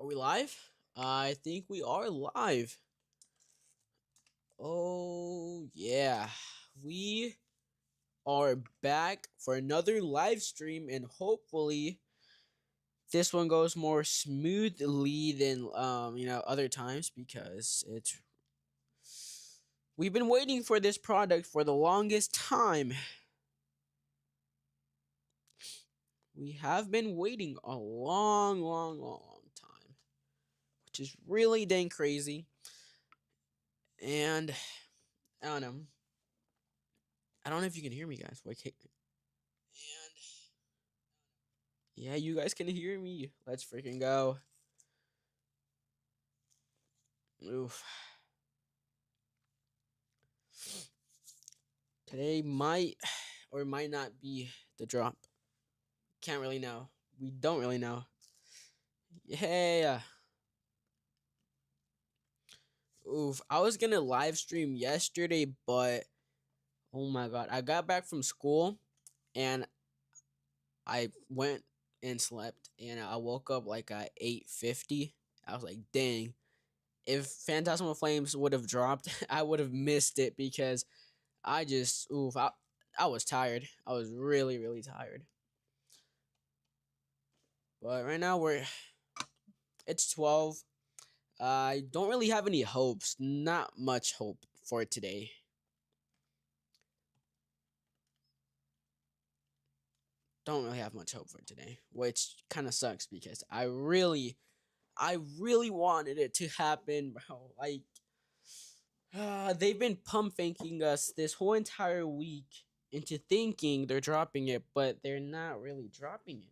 Are we live? I think we are live. Oh, yeah. We are back for another live stream, and hopefully this one goes more smoothly than other times because we've been waiting for this product for the longest time. We have been waiting a long time, which is really dang crazy. And I don't know. I don't know if you can hear me, guys. And yeah, you guys can hear me. Let's freaking go. Oof. Today might or might not be the drop. Can't really know. We don't really know. Yeah. Oof. I was gonna live stream yesterday, but oh my god. I got back from school and I went and slept and I woke up like at 8:50. I was like, dang. If Fantasmal Flames would have dropped, I would have missed it because I was tired. I was really tired. But right now it's 12. I don't really have any hopes. Not much hope for today. Don't really have much hope for today, which kind of sucks because I really wanted it to happen, bro. Like, they've been pump faking us this whole entire week into thinking they're dropping it, but they're not really dropping it.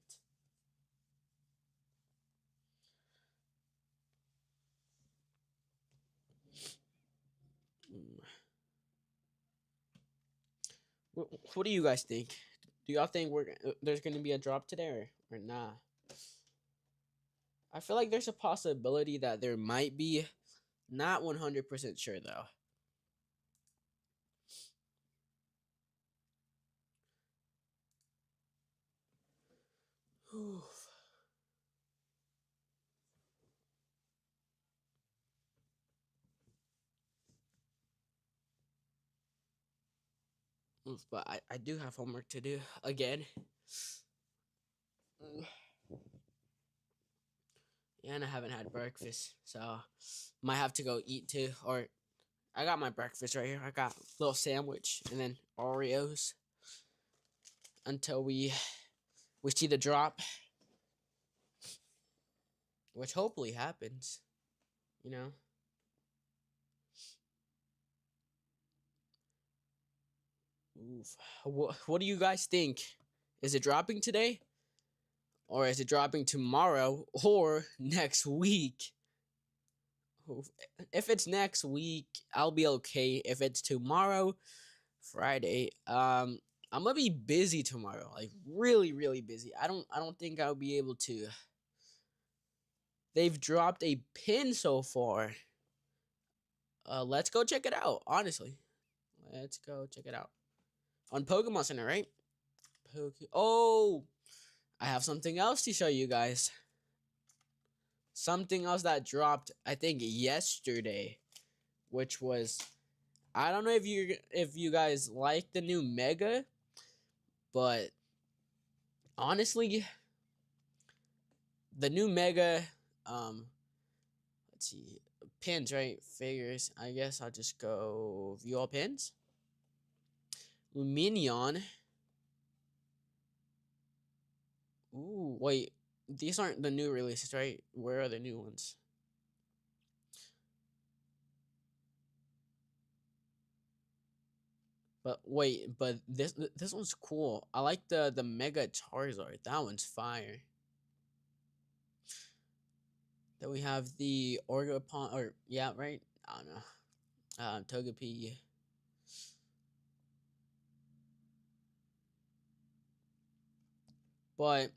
What do you guys think? Do y'all think there's gonna be a drop today or nah? I feel like there's a possibility that there might be. Not 100% sure though. But I do have homework to do again. And I haven't had breakfast, so might have to go eat too. Or I got my breakfast right here. I got a little sandwich and then Oreos until we see the drop, which hopefully happens. You know. Oof. What do you guys think? Is it dropping today? Or is it dropping tomorrow or next week? If it's next week, I'll be okay. If it's tomorrow, Friday, I'm gonna be busy tomorrow. Like really busy. I don't think I'll be able to. They've dropped a pin so far. Let's go check it out, honestly. Let's go check it out. On Pokemon Center, right? Oh, I have something else to show you guys. Something else that dropped, I think, yesterday, which was, I don't know if you guys like the new Mega, but honestly, the new Mega, let's see, pins, right? Figures. I guess I'll just go view all pins. Luminion. Ooh, wait. These aren't the new releases, right? Where are the new ones? But wait, but this one's cool. I like the Mega Charizard. That one's fire. Then we have the Orgapon, or yeah, right? I don't know. Togepi. But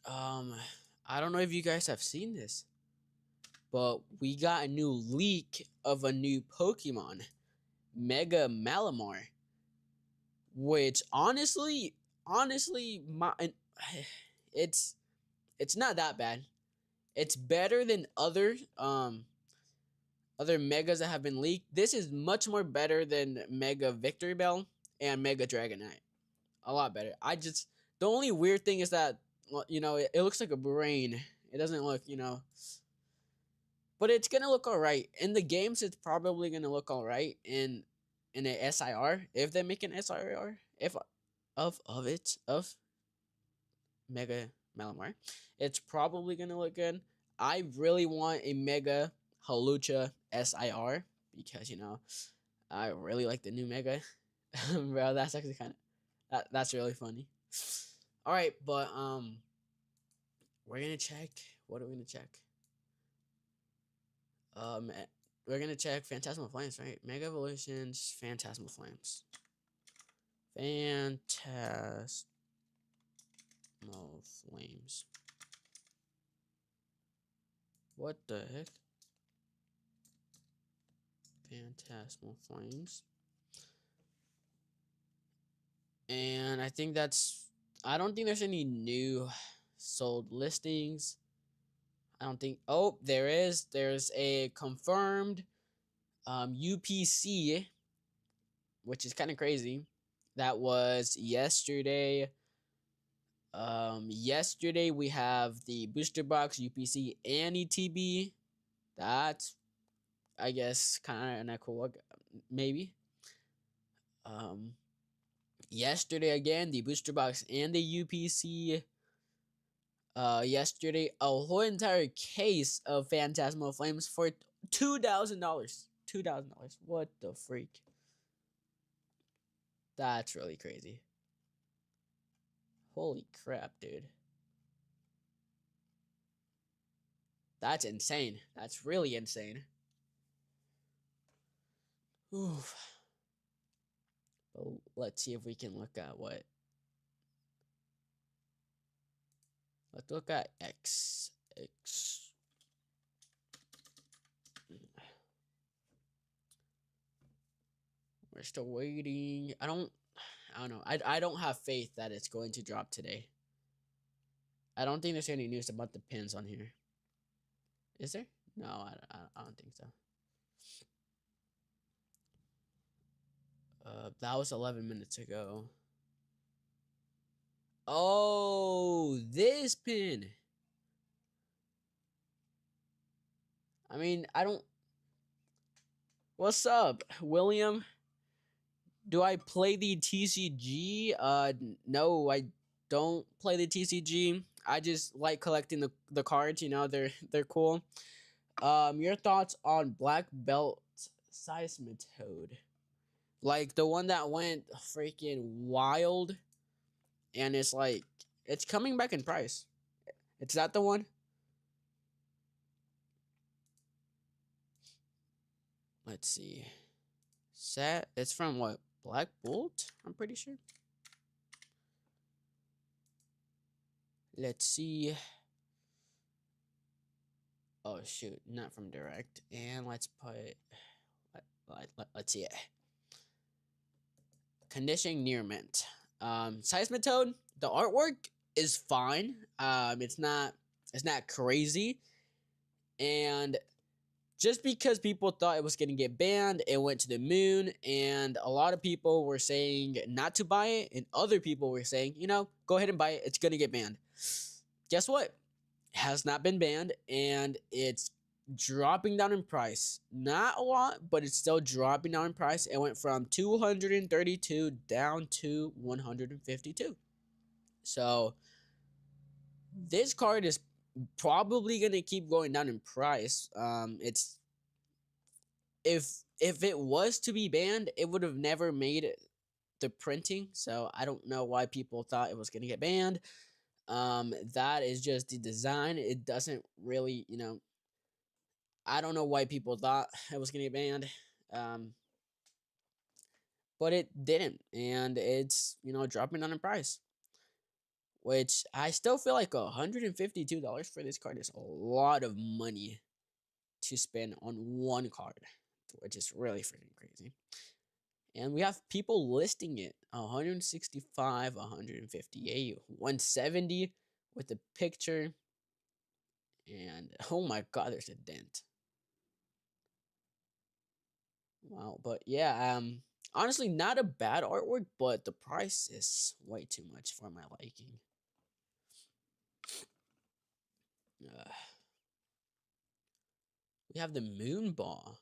I don't know if you guys have seen this, but we got a new leak of a new Pokemon, Mega Malamar, which honestly, my it's not that bad. It's better than other megas that have been leaked. This is much more better than Mega Victory Bell and Mega Dragonite. A lot better. The only weird thing is that it looks like a brain. It doesn't look, but it's gonna look alright. In the games it's probably gonna look alright in a SIR if they make an SIR if of Mega Malamar. It's probably gonna look good. I really want a Mega Halucha SIR because I really like the new Mega. Bro, that's actually that's really funny. All right, but we're gonna check. What are we gonna check? We're gonna check Phantasmal Flames, right? Mega Evolutions, Phantasmal Flames. Phantasmal Flames. What the heck? Phantasmal Flames. And I don't think there's any new sold listings. I don't think, oh, there's a confirmed UPC, which is kind of crazy. That was yesterday. Yesterday we have the booster box UPC and ETB. That's, I guess, kind of cool, maybe. Yesterday again, the booster box and the UPC. Yesterday, a whole entire case of Phantasmal Flames for $2,000. $2,000. What the freak? That's really crazy. Holy crap, dude. That's insane. That's really insane. Oof. But let's see if we can look at what. Let's look at X. We're still waiting. I don't know. I don't have faith that it's going to drop today. I don't think there's any news about the pins on here. Is there? No, I don't think so. That was 11 minutes ago. Oh, this pin. I mean, I don't. What's up, William? Do I play the TCG? No, I don't play the TCG. I just like collecting the cards. They're cool. Your thoughts on Black Belt Seismitoad? Like the one that went freaking wild, and it's coming back in price. It's that the one? Let's see. It's from what? Black Bolt? I'm pretty sure. Let's see. Oh shoot, not from Direct. And let's see it. Conditioning near mint. Seismitoad, the artwork is fine. It's not crazy. And just because people thought it was going to get banned, it went to the moon, and a lot of people were saying not to buy it, and other people were saying, go ahead and buy it, it's going to get banned. Guess what? It has not been banned, and it's dropping down in price. Not a lot, but it's still dropping down in price. It went from 232 down to 152. So this card is probably going to keep going down in price. It's if it was to be banned, it would have never made the printing. So I don't know why people thought it was going to get banned. That is just the design. It doesn't really, I don't know why people thought it was going to get banned. But it didn't, and it's dropping down in price, which I still feel like $152 for this card is a lot of money to spend on one card, which is really freaking crazy. And we have people listing it 165, 158, 170 with the picture. And oh my god, there's a dent. Wow, but yeah, honestly, not a bad artwork, but the price is way too much for my liking. Uh, we have the moon ball,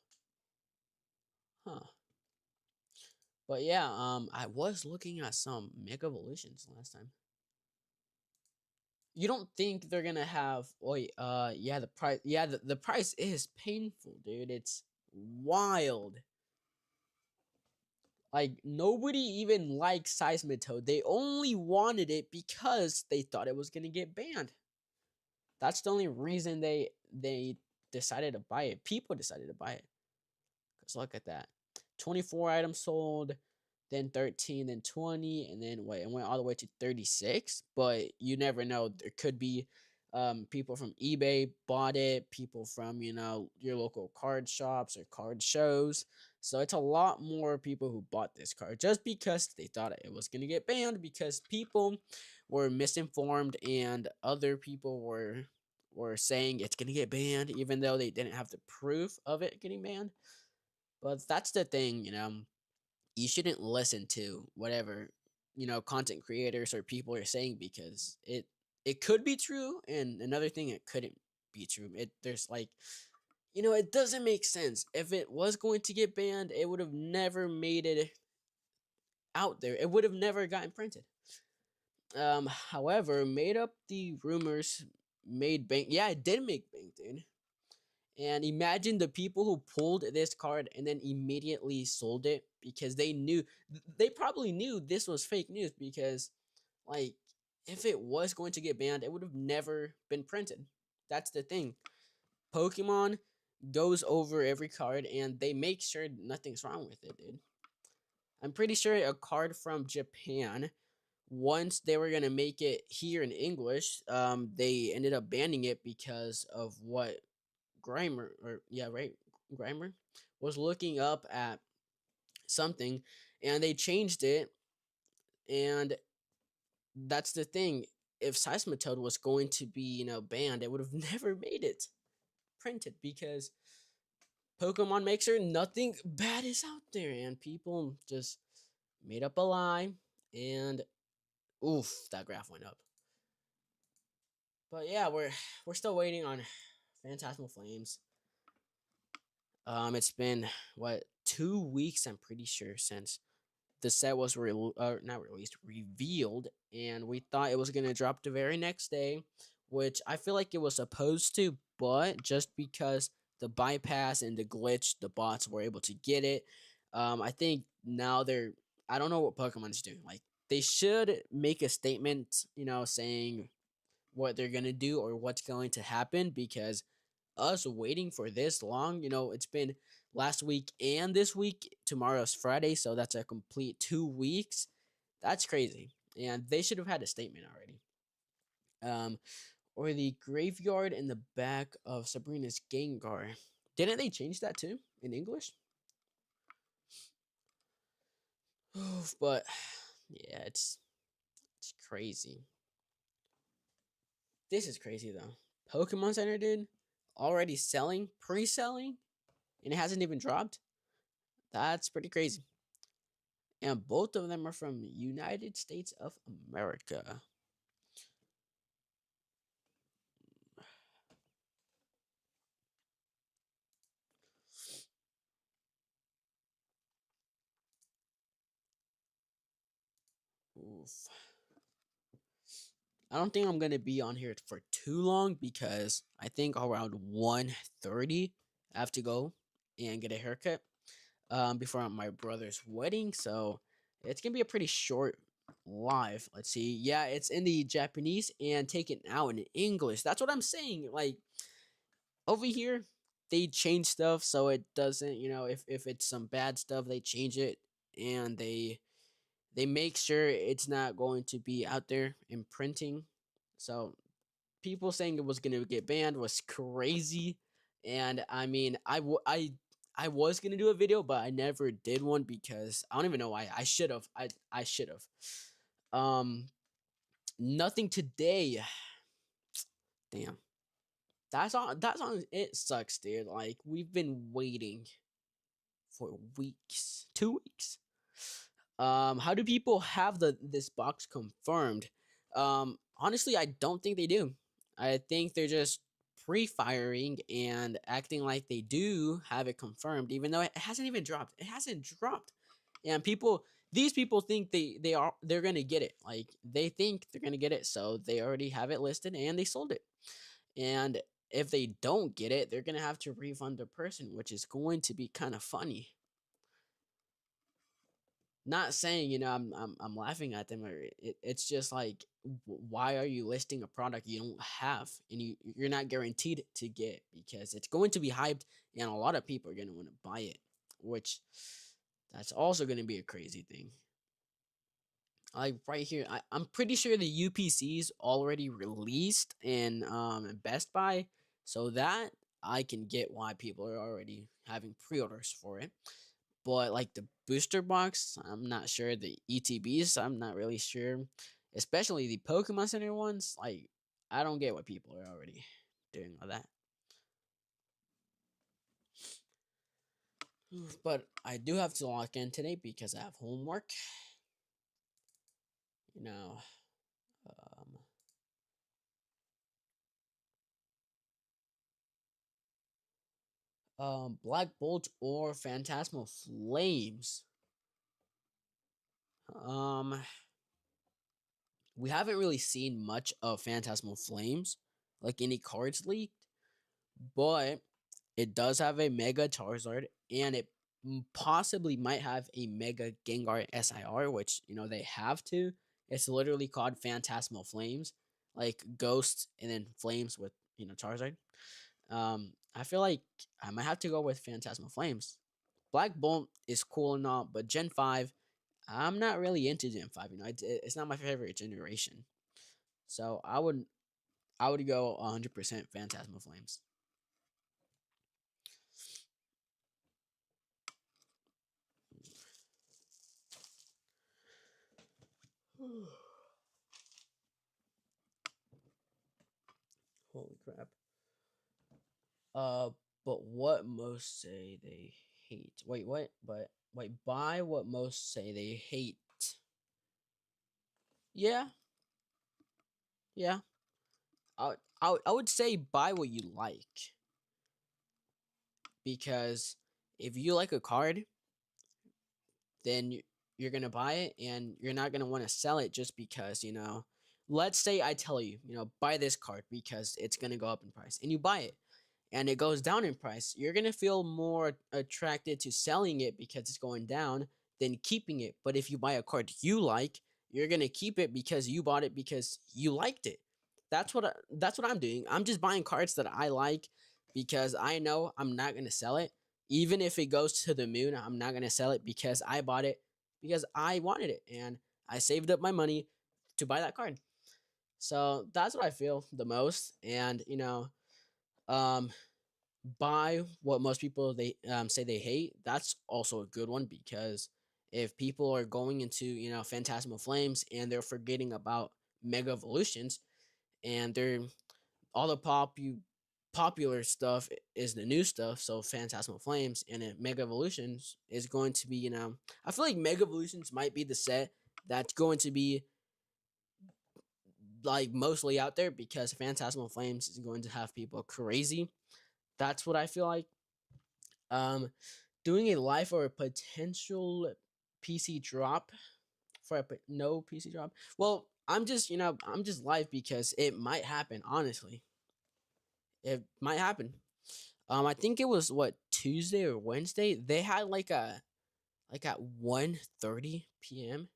huh? But yeah, I was looking at some Mega Evolutions last time. You don't think they're gonna have? Wait, yeah, the price. Yeah, the price is painful, dude. It's wild. Like nobody even likes Seismitoad. They only wanted it because they thought it was gonna get banned. That's the only reason they decided to buy it. People decided to buy it. Cause look at that, 24 items sold, then 13, then 20, and then wait, it went all the way to 36. But you never know. There could be people from eBay bought it, people from your local card shops or card shows. So it's a lot more people who bought this card just because they thought it was gonna get banned because people were misinformed and other people were saying it's gonna get banned even though they didn't have the proof of it getting banned. But that's the thing, you shouldn't listen to whatever, content creators or people are saying because it could be true and another thing it couldn't be true. There's like, it doesn't make sense. If it was going to get banned, it would have never made it out there. It would have never gotten printed. However, made up the rumors made bank. Yeah, it did make bank, dude. And imagine the people who pulled this card and then immediately sold it because they probably knew this was fake news because, like, if it was going to get banned, it would have never been printed. That's the thing. Pokemon goes over every card and they make sure nothing's wrong with it, dude. I'm pretty sure a card from Japan, once they were gonna make it here in English, they ended up banning it because of what Grimer, or yeah, right, Grimer was looking up at something, and they changed it. And that's the thing. If Seismitoad was going to be, banned, it would have never made it printed because Pokemon makes sure nothing bad is out there, and people just made up a lie. And oof, that graph went up. But yeah, we're still waiting on Phantasmal Flames. It's been what 2 weeks, I'm pretty sure, since the set was not released, revealed, and we thought it was gonna drop the very next day, which I feel like it was supposed to, but just because the bypass and the glitch, the bots were able to get it. I think now I don't know what Pokemon's doing. Like they should make a statement, saying what they're gonna do or what's going to happen because us waiting for this long, it's been last week and this week. Tomorrow's Friday, so that's a complete 2 weeks. That's crazy. And they should have had a statement already. Or the graveyard in the back of Sabrina's Gengar. Didn't they change that too in English? But yeah, it's crazy. This is crazy though. Pokemon Center, dude, already selling, pre-selling, and it hasn't even dropped. That's pretty crazy. And both of them are from United States of America. Oof. I don't think I'm gonna be on here for too long because I think around 1:30 I have to go and get a haircut before my brother's wedding. So it's gonna be a pretty short live. Let's see. Yeah, it's in the Japanese and taken out in English. That's what I'm saying. Like over here, they change stuff so it doesn't. If it's some bad stuff, they change it and they make sure it's not going to be out there in printing. So people saying it was going to get banned was crazy. And I mean, I was going to do a video, but I never did one because I don't even know why. I should have. I should have. Um Nothing today. Damn. That song it sucks, dude. Like we've been waiting for weeks, 2 weeks. How do people have this box confirmed? Honestly, I don't think they do. I think they're just pre-firing and acting like they do have it confirmed, even though it hasn't even dropped. It hasn't dropped, and these people think they're gonna get it. Like they think they're gonna get it, so they already have it listed and they sold it. And if they don't get it, they're gonna have to refund the person, which is going to be kind of funny. Not saying I'm laughing at them, or it's just like, why are you listing a product you don't have and you're not guaranteed to get, because it's going to be hyped and a lot of people are going to want to buy it, which that's also going to be a crazy thing. Like right here, I'm pretty sure the UPC's already released in Best Buy, so that I can get why people are already having pre-orders for it. But like the booster box, I'm not sure. The ETBs, I'm not really sure. Especially the Pokemon Center ones, like I don't get what people are already doing with that. But I do have to log in today because I have homework. You know, Black Bolt or Phantasmal Flames. Um, we haven't really seen much of Phantasmal Flames, like any cards leaked, but it does have a Mega Charizard, and it possibly might have a Mega Gengar SIR, which they have to. It's literally called Phantasmal Flames, like Ghost and then Flames with Charizard. I feel like I might have to go with Phantasmal Flames. Black Bolt is cool and all, but Gen 5, I'm not really into Gen 5. It's not my favorite generation. So I would go 100% Phantasmal Flames. Holy crap. Uh, but what most say they hate. Wait, what? But wait, buy what most say they hate. Yeah, yeah. I would say buy what you like, because if you like a card, then you're gonna buy it and you're not gonna want to sell it just because Let's say I tell you, buy this card because it's gonna go up in price, and you buy it and it goes down in price, you're going to feel more attracted to selling it because it's going down than keeping it. But if you buy a card you like, you're going to keep it because you bought it because you liked it. That's what I'm doing. I'm just buying cards that I like because I know I'm not going to sell it. Even if it goes to the moon, I'm not going to sell it because I bought it because I wanted it and I saved up my money to buy that card. So that's what I feel the most. And um buy what most people they say they hate. That's also a good one, because if people are going into Phantasmal Flames and they're forgetting about Mega Evolutions, and they're all the popular stuff is the new stuff, so Phantasmal Flames and then Mega Evolutions is going to be I feel like Mega Evolutions might be the set that's going to be like mostly out there, because Phantasmal Flames is going to have people crazy. That's what I feel like. Doing a live or a potential PC drop for no PC drop. Well, I'm just live because it might happen. Honestly, it might happen. I think it was what, Tuesday or Wednesday. They had like at 1:30 p.m.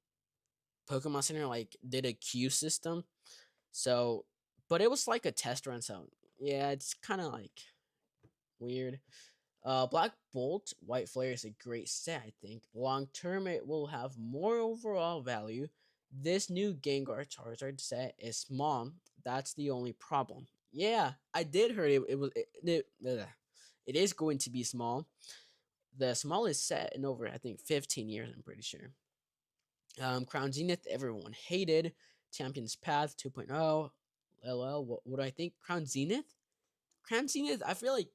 Pokemon Center like did a queue system. So, but it was like a test run. So yeah, it's kind of like weird. Black Bolt White Flare is a great set, I think. Long term, it will have more overall value. This new Gengar Charizard set is small. That's the only problem. Yeah, I did hear it is going to be small. The smallest set in over, I think, 15 years, I'm pretty sure. Crown Zenith, everyone hated. Champions Path 2.0. LL, what do I think? Crown Zenith? Crown Zenith, I feel like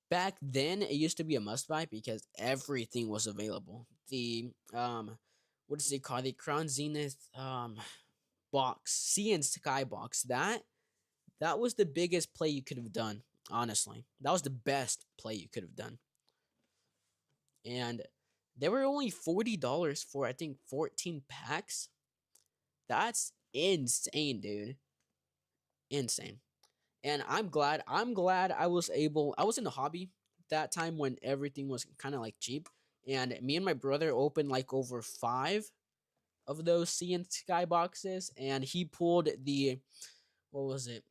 back then it used to be a must buy because everything was available. The what does it called? The Crown Zenith box, Sea and Sky box. That was the biggest play you could have done, honestly. That was the best play you could have done. And they were only $40 for I think 14 packs. That's insane, dude. Insane. And I'm glad I was in the hobby that time when everything was kind of like cheap. And me and my brother opened like over 5 of those Sea and Sky boxes, and he pulled the what was it?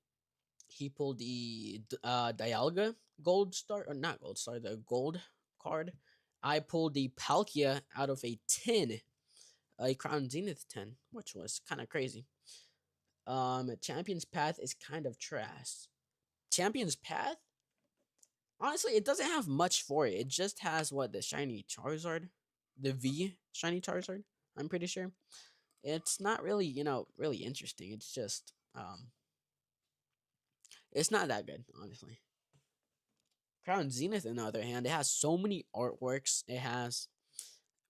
He pulled the Dialga gold star, or not gold star, the gold card. I pulled the Palkia out of a 10, a Crown Zenith 10, which was kind of crazy. Champion's Path is kind of trash. Champion's Path, honestly, it doesn't have much for it. It just has what, the shiny Charizard, the V shiny Charizard. I'm pretty sure. It's not really, really interesting. It's just, it's not that good, honestly. Crown Zenith, on the other hand, it has so many artworks. It has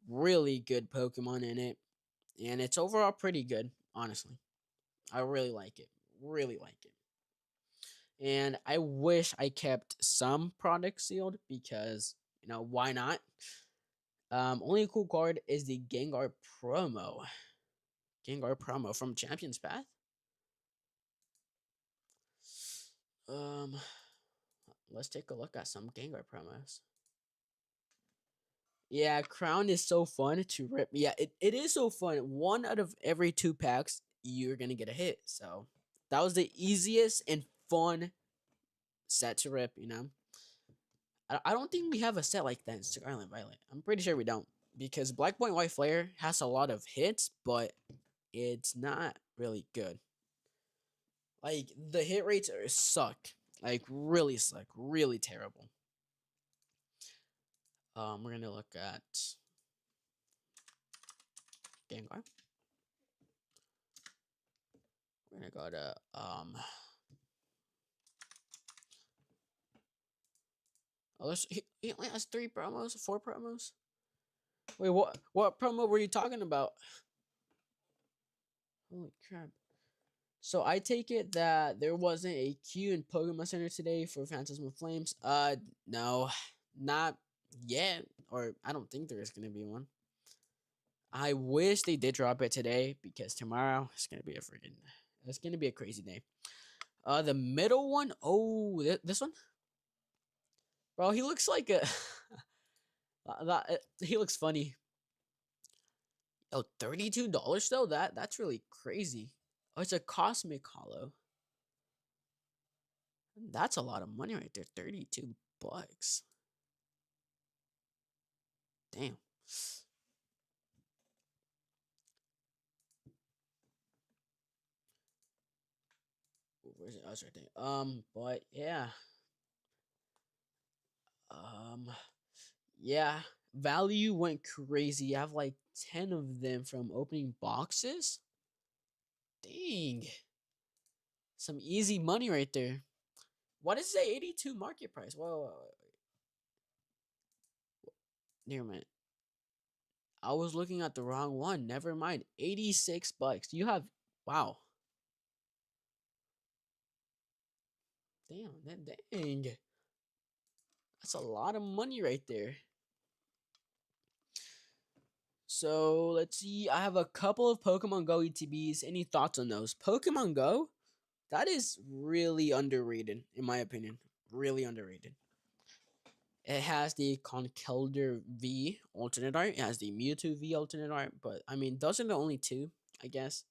really good Pokemon in it, and it's overall pretty good, honestly. I really like it. Really like it. And I wish I kept some products sealed because, why not? Only cool card is the Gengar promo. Gengar promo from Champion's Path. Um, let's take a look at some Gengar promos. Yeah, Crown is so fun to rip. Yeah, it is so fun. 1 out of every 2 packs, you're gonna get a hit. So that was the easiest and fun set to rip, I don't think we have a set like that in Scarlet Violet. I'm pretty sure we don't. Because Black Point White Flare has a lot of hits, but it's not really good. Like, the hit rates suck. Like, really suck. Really terrible. We're gonna look at Gengar. We're gonna go to oh, he only has 3 promos, 4 promos. Wait, what promo were you talking about? Holy crap! So I take it that there wasn't a queue in Pokemon Center today for Fantasmal Flames. No, not yet, or I don't think there is gonna be one. I wish they did drop it today because tomorrow it's gonna be a crazy day. The middle one, oh, this one, bro, he looks like a, he looks funny. Oh, $32 though. That's really crazy. Oh, it's a cosmic hollow. That's a lot of money right there. $32. Damn. Where's it? Oh, it's right there. But yeah. Um, yeah. Value went crazy. I have like 10 of them from opening boxes. Dang. Some easy money right there. What is the 82 market price? Whoa. Near minute. I was looking at the wrong one. Never mind. $86. You have, wow. Dang. That's a lot of money right there. So let's see. I have a couple of Pokemon Go ETBs. Any thoughts on those? Pokemon Go? That is really underrated, in my opinion. Really underrated. It has the Conkeldurr V alternate art. It has the Mewtwo V alternate art. But I mean, those are the only 2, I guess.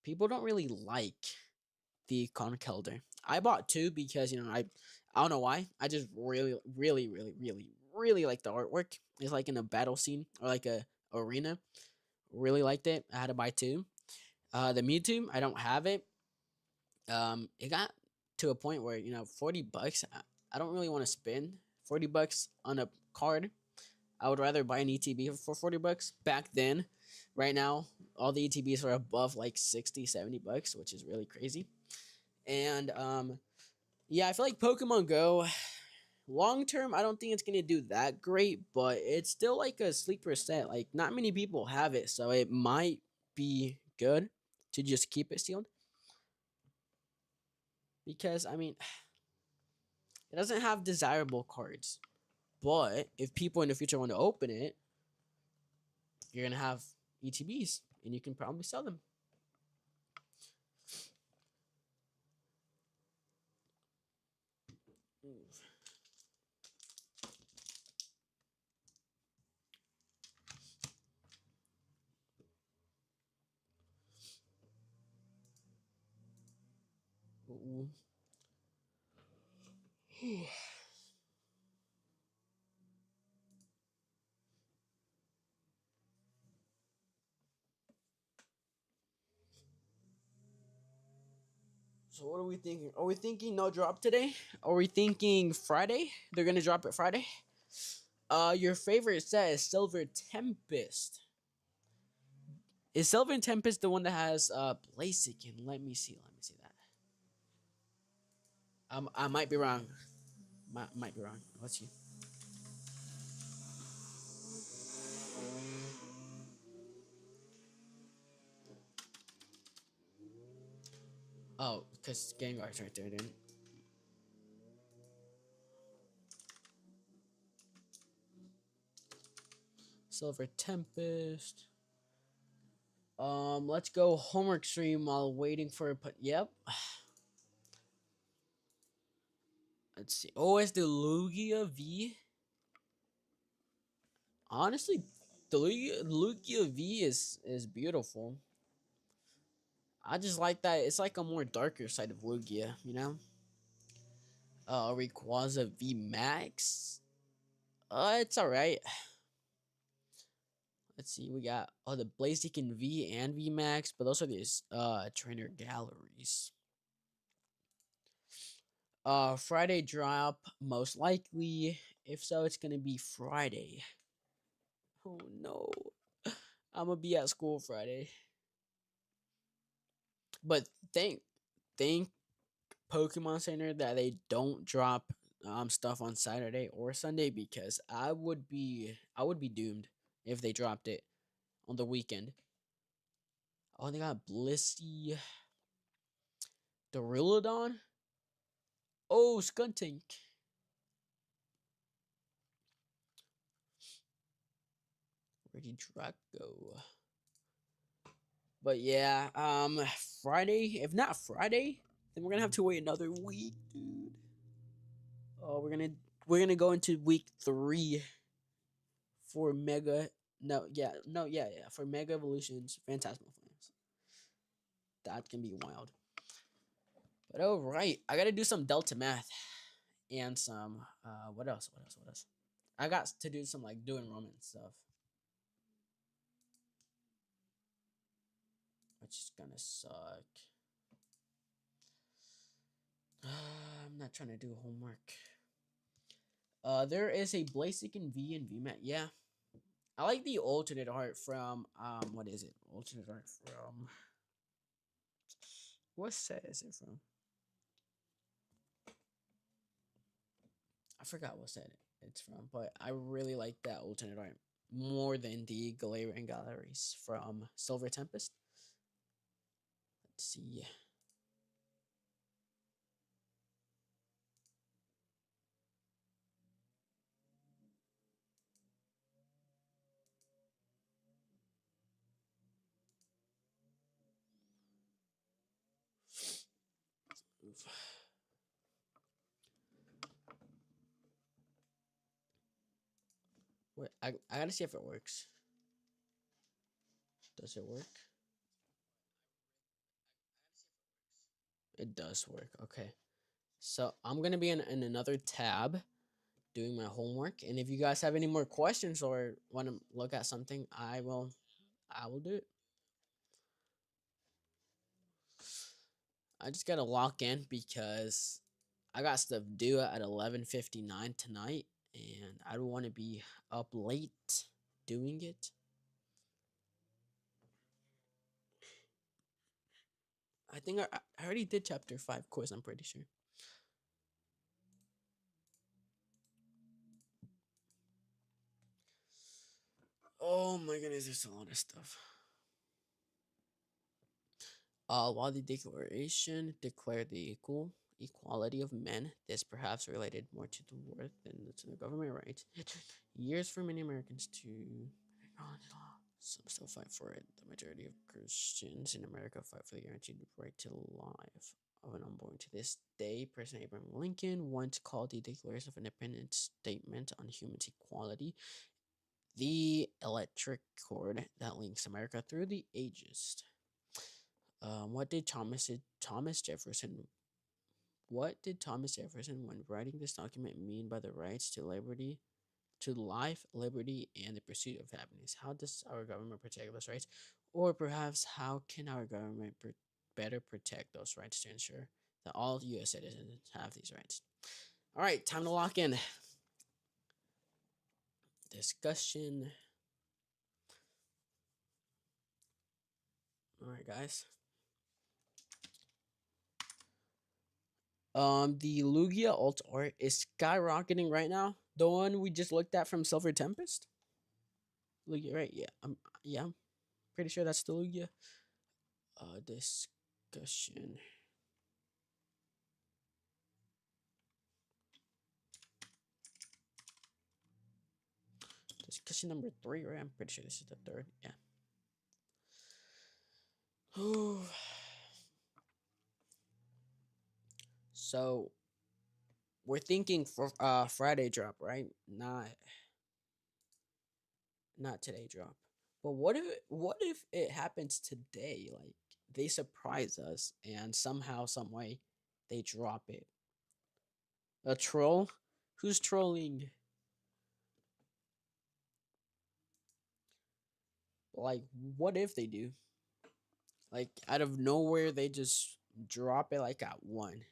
People don't really like the Conkeldurr. I bought 2 because I don't know why. I just really, really, really, really, really like the artwork. It's like in a battle scene or like a arena. Really liked it. I had to buy 2. The Mewtwo, I don't have it. It got to a point where $40. I don't really want to spend $40 on a card. I would rather buy an ETB for $40 back then. Right now, all the ETBs are above like $60, $70, which is really crazy. And yeah, I feel like Pokemon Go long term, I don't think it's gonna do that great, but it's still like a sleeper set. Like not many people have it, so it might be good to just keep it sealed. Because I mean, it doesn't have desirable cards, but if people in the future want to open it, you're gonna have ETBs, and you can probably sell them. Ooh. So what are we thinking? Are we thinking no drop today? Are we thinking Friday? They're gonna drop it Friday. Your favorite set is Silver Tempest. Is Silver Tempest the one that has Blaziken? Let me see. Let me see that. I might be wrong. Might be wrong. Let's see. Oh, because Gengar's right there, then. Silver Tempest. Let's go homework stream while waiting for a put. Yep. Let's see. Oh, it's the Lugia V. Honestly, the Lugia V is beautiful. I just like that. It's like a more darker side of Lugia, you know. Rayquaza V Max. It's all right. Let's see. We got the Blaziken V and V Max, but those are these trainer galleries. Friday drop most likely. If so, it's gonna be Friday. Oh no, I'm gonna be at school Friday. But thank Pokemon Center that they don't drop stuff on Saturday or Sunday, because I would be doomed if they dropped it on the weekend. Oh, they got Blissey, Duraludon. Oh, Skuntank. Where'd he go? But yeah, Friday. If not Friday, then we're gonna have to wait another week, dude. Oh, we're gonna go into week 3 for Mega. No, yeah, for Mega Evolutions, Phantasmal Flames. That can be wild. But all right, I gotta do some Delta math and some what else? What else? I got to do some like doing Roman stuff, which is gonna suck. I'm not trying to do homework. There is a Blaziken V and VMAT. Yeah, I like the alternate art from what is it? Alternate art from what set is it from? I forgot what set it's from, but I really like that alternate art more than the Galarian Galleries from Silver Tempest. Let's see. Oof. Wait, I gotta see if it works. Does it work? It does work. Okay. So I'm gonna be in another tab doing my homework, and if you guys have any more questions or want to look at something, I will do it. I just gotta lock in because I got stuff due at 11:59 tonight, and I don't want to be up late doing it. I think I already did chapter 5 quiz, I'm pretty sure. Oh my goodness, there's a lot of stuff. While the Declaration declared the equality of men, this perhaps related more to the worth than to the government rights. It took years for many Americans to acknowledge law. Some still fight for it. The majority of Christians in America fight for the guaranteed right to life of an unborn. To this day, President Abraham Lincoln once called the Declaration of Independence statement on human equality the electric cord that links America through the ages. What did Thomas Jefferson when writing this document mean by the rights to liberty, to life, liberty, and the pursuit of happiness? How does our government protect those rights? Or perhaps how can our government better protect those rights to ensure that all U.S. citizens have these rights? All right, time to lock in. Discussion. All right, guys. The Lugia alt art is skyrocketing right now. The one we just looked at from Silver Tempest. Lugia, right? I'm pretty sure that's the Lugia. Discussion. Discussion number 3, right? I'm pretty sure this is the 3rd. Yeah. So we're thinking for Friday drop, right? Not today drop. But what if it happens today? Like they surprise us and somehow, some way, they drop it. A troll? Who's trolling? Like, what if they do? Like out of nowhere, they just drop it like at 1.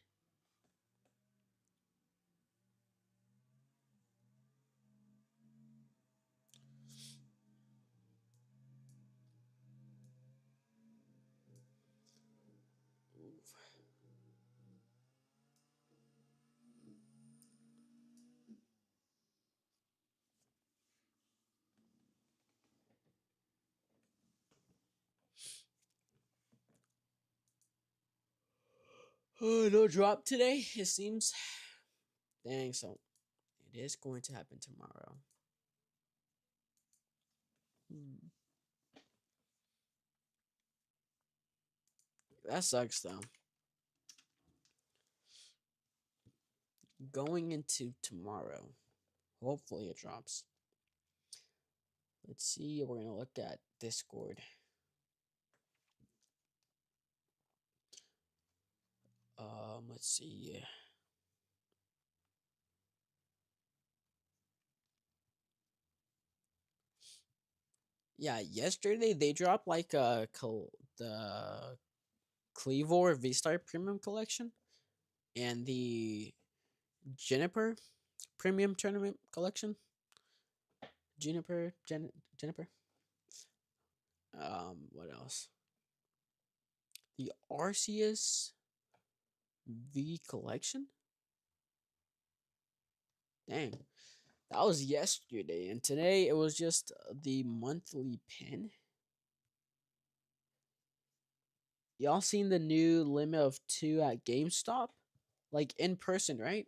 Oh, no drop today. It seems. Dang, so it is going to happen tomorrow. That sucks though. Going into tomorrow, hopefully it drops. Let's see. We're gonna look at Discord. Let's see. Yeah, yesterday they dropped like the Cleavor V-Star Premium Collection and the Juniper Premium Tournament Collection. Juniper. What else? The Arceus V Collection. Dang, that was yesterday, and today it was just the monthly pin. Y'all seen the new limit of 2 at GameStop? Like in person, right?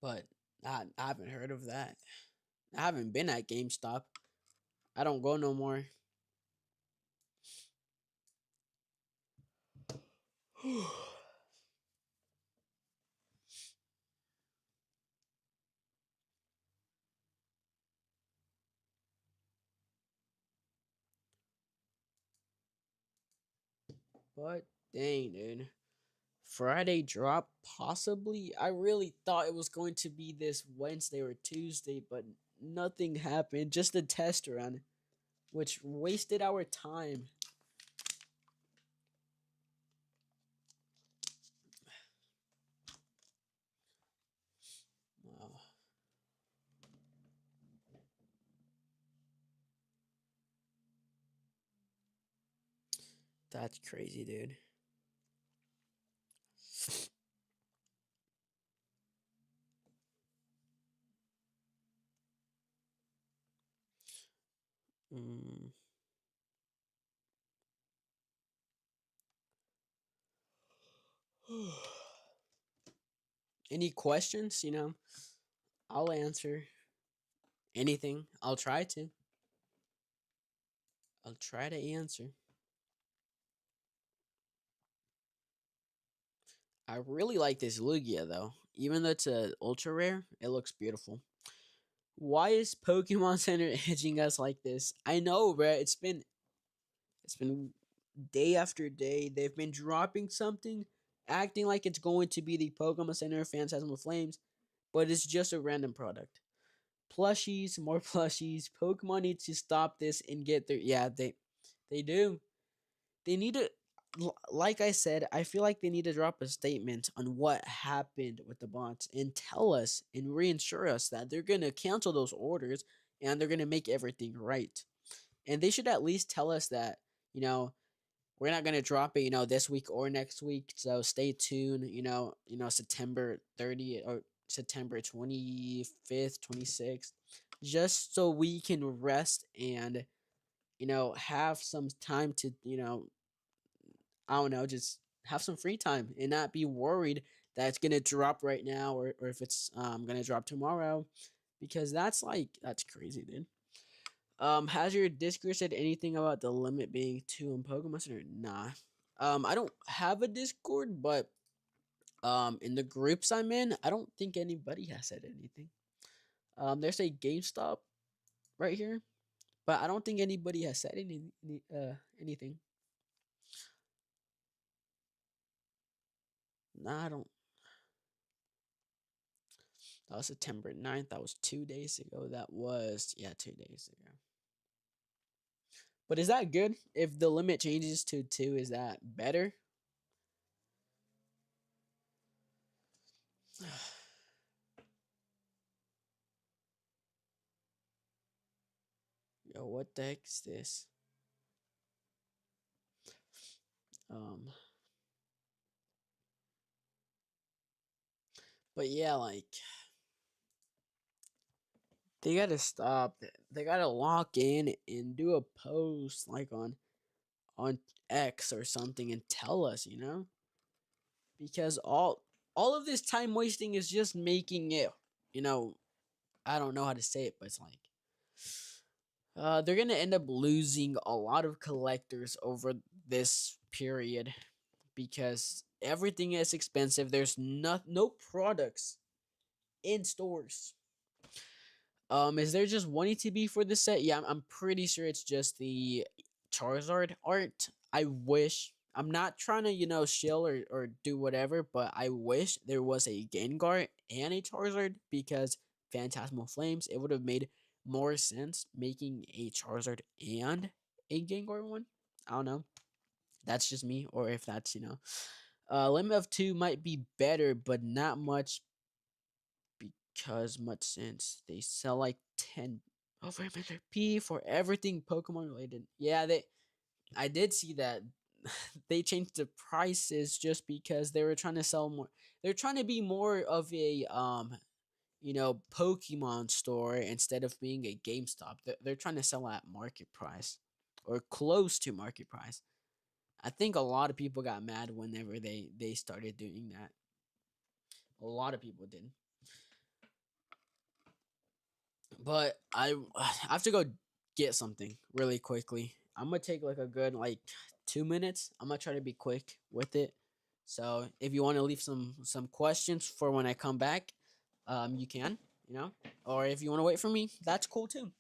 But I haven't heard of that. I haven't been at GameStop. I don't go no more. But dang, dude. Friday drop possibly. I really thought it was going to be this Wednesday or Tuesday, but nothing happened. Just a test run, which wasted our time. Wow. That's crazy, dude. Mm. Any questions? I'll answer anything. I'll try to. I'll try to answer. I really like this Lugia though. Even though it's a ultra rare, it looks beautiful. Why is Pokemon Center edging us like this? I know, bro. It's been day after day. They've been dropping something, acting like it's going to be the Pokemon Center Phantasmal Flames, but it's just a random product. Plushies, more plushies. Pokemon needs to stop this and get their they do. They need to, like I said, I feel like they need to drop a statement on what happened with the bots and tell us and reassure us that they're gonna cancel those orders and they're gonna make everything right. And they should at least tell us that, you know, we're not gonna drop it, this week or next week. So stay tuned. September 30th or September 25th, 26th, just so we can rest and have some time to I don't know, just have some free time and not be worried that it's gonna drop right now or if it's gonna drop tomorrow, because that's crazy, dude. Has your Discord said anything about the limit being two in Pokemon Center? Nah. I don't have a Discord, but in the groups I'm in, I don't think anybody has said anything. There's a GameStop right here, but I don't think anybody has said anything. Nah, I don't. That was September 9th. That was 2 days ago. That was, yeah, 2 days ago. But is that good? If the limit changes to two, is that better? Yo, what the heck is this? Um, but yeah, like they gotta stop. They gotta lock in and do a post like on X or something and tell us, because all of this time wasting is just making it, you know, I don't know how to say it, but it's like they're gonna end up losing a lot of collectors over this period because everything is expensive. There's no products in stores. Is there just one ETB for the set? Yeah, I'm pretty sure it's just the Charizard art. I wish, I'm not trying to, shill or do whatever, but I wish there was a Gengar and a Charizard because Phantasmal Flames, it would have made more sense making a Charizard and a Gengar one. I don't know. That's just me, or if that's, limit of two might be better, but not much because much sense. They sell like 10 over MSRP for everything Pokemon related. Yeah, I did see that they changed the prices just because they were trying to sell more. They're trying to be more of a Pokemon store instead of being a GameStop. They're trying to sell at market price or close to market price. I think a lot of people got mad whenever they started doing that. A lot of people did. But I have to go get something really quickly. I'm gonna take like a good 2 minutes. I'm gonna try to be quick with it. So if you want to leave some questions for when I come back, you can, or if you want to wait for me, that's cool too.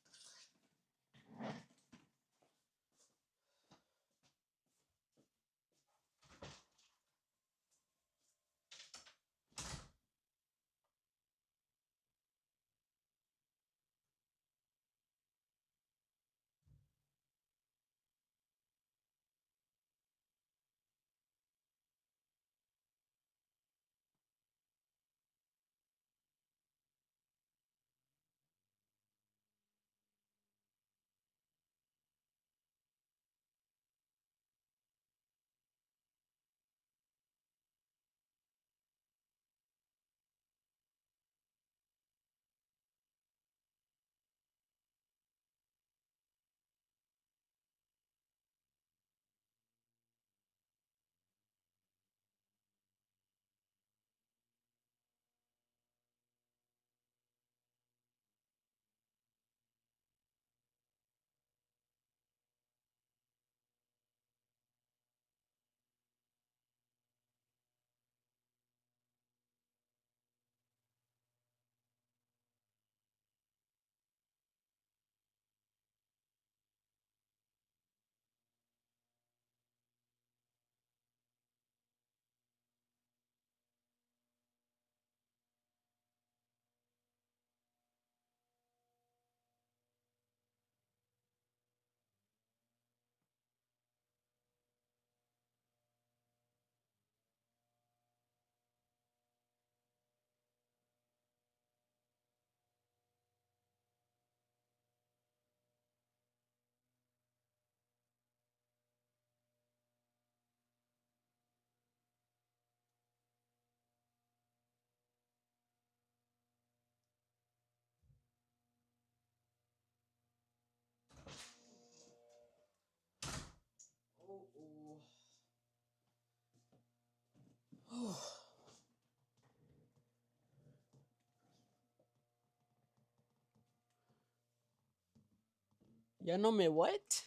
Ya no me what?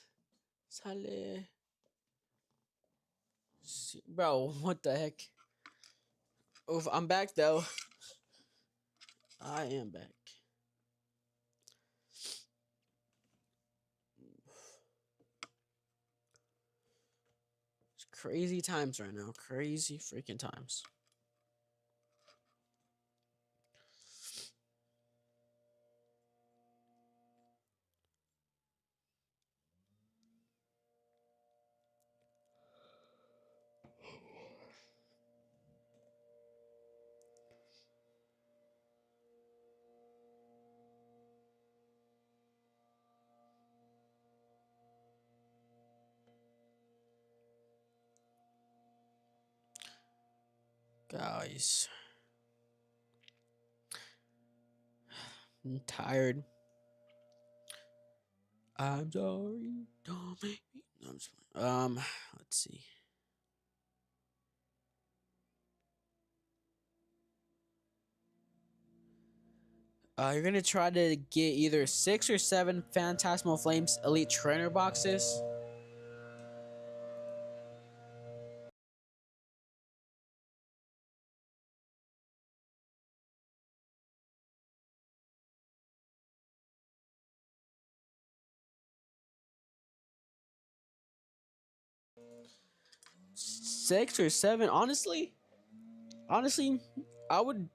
Sale. Bro, what the heck? Oof, I'm back though. I am back. It's crazy times right now. Crazy freaking times. Guys, I'm tired. I'm sorry. Don't make me. No, I'm just playing. Let's see. You're gonna try to get either 6 or 7 Phantasmal Flames Elite Trainer boxes. 6 or 7, honestly, I would.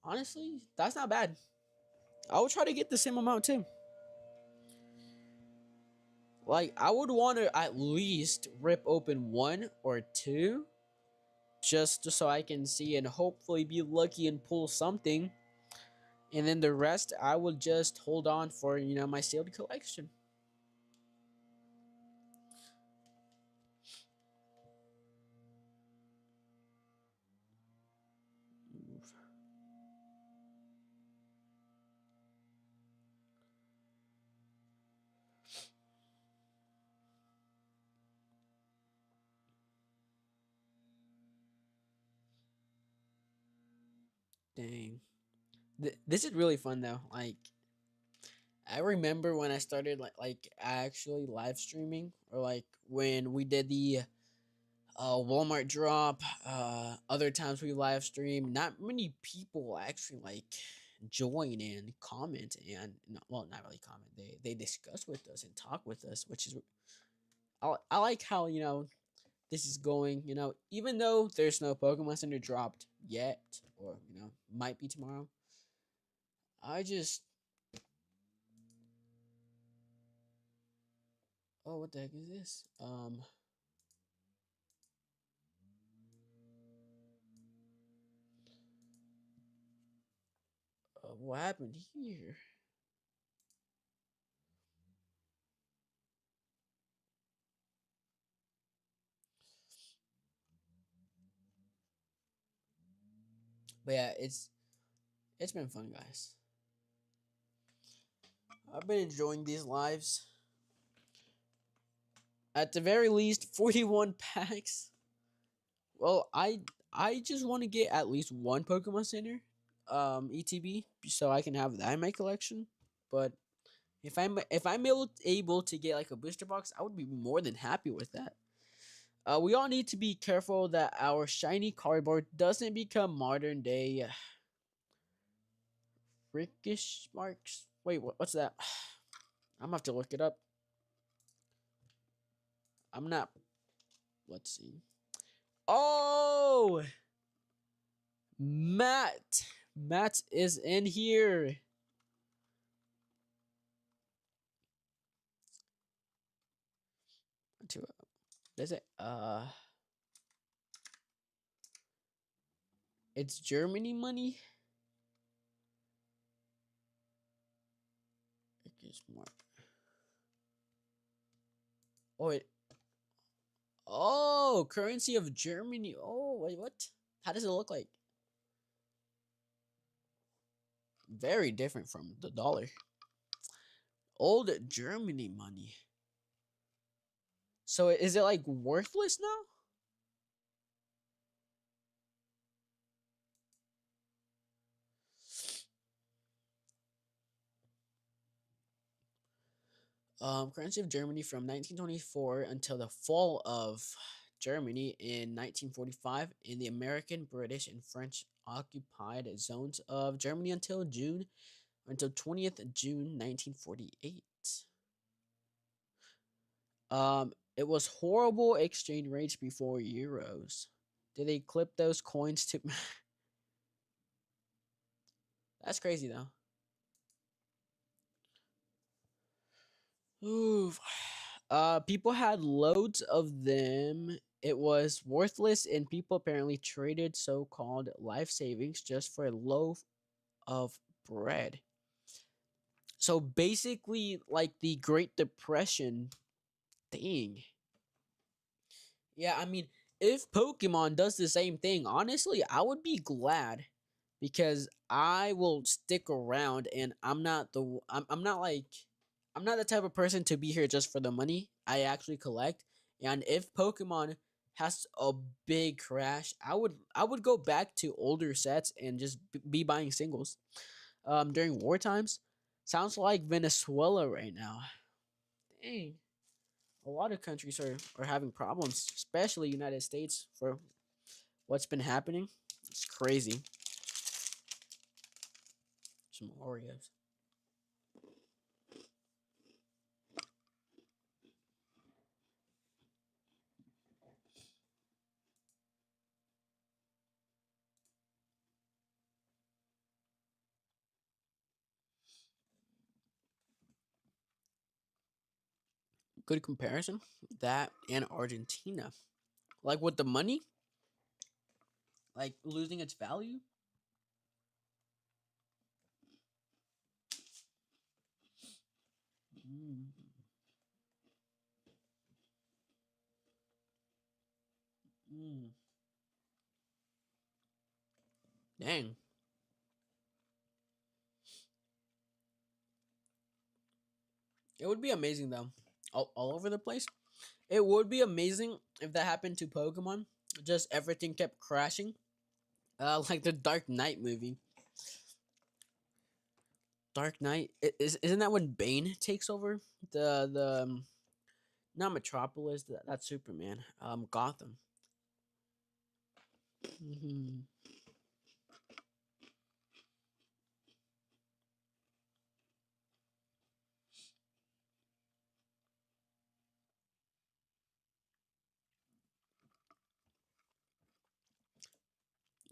Honestly, that's not bad. I would try to get the same amount too. Like, I would want to at least rip open 1 or 2 just so I can see and hopefully be lucky and pull something. And then the rest, I will just hold on for, my sealed collection. Dang. This is really fun though. Like, I remember when I started like actually live streaming, or like when we did the Walmart drop. Other times we live stream. Not many people actually like join and comment, and well, not really comment. They discuss with us and talk with us, which is I like how this is going. Even though there's no Pokemon Center dropped yet, or might be tomorrow. I just Oh, what the heck is this? What happened here? But yeah, it's been fun, guys. I've been enjoying these lives. At the very least, 41 packs. Well, I just want to get at least one Pokemon Center, ETB, so I can have that in my collection. But if I'm able to get like a booster box, I would be more than happy with that. We all need to be careful that our shiny cardboard doesn't become modern day freakish marks. Wait, what's that? I'm gonna have to look it up. I'm not. Let's see. Oh, Matt. Matt is in here. Does it? It's Germany money. Freakish mark. Oh, oh, currency of Germany. Oh, wait, what? How does it look like? Very different from the dollar. Old Germany money. So is it like worthless now? Currency of Germany from 1924 until the fall of Germany in 1945 in the American, British, and French occupied zones of Germany until 20th June 1948. It was horrible exchange rates before euros. Did they clip those coins to? That's crazy though. Ooh, people had loads of them. It was worthless, and people apparently traded so-called life savings just for a loaf of bread. So basically, like the Great Depression thing. Yeah, I mean, if Pokemon does the same thing, honestly, I would be glad because I will stick around and I'm not like I'm not the type of person to be here just for the money. I actually collect. And if Pokemon has a big crash, I would go back to older sets and just be buying singles. During war times, sounds like Venezuela right now. Dang, a lot of countries are having problems, especially United States for what's been happening. It's crazy. Some Oreos. Good comparison. That and Argentina. Like with the money, like losing its value. Mm, mm. Dang. It would be amazing though. All over the place. It would be amazing if that happened to Pokemon. Just everything kept crashing. Like the Dark Knight movie. Dark Knight isn't that when Bane takes over the not Metropolis, that's Superman. Gotham. Hmm.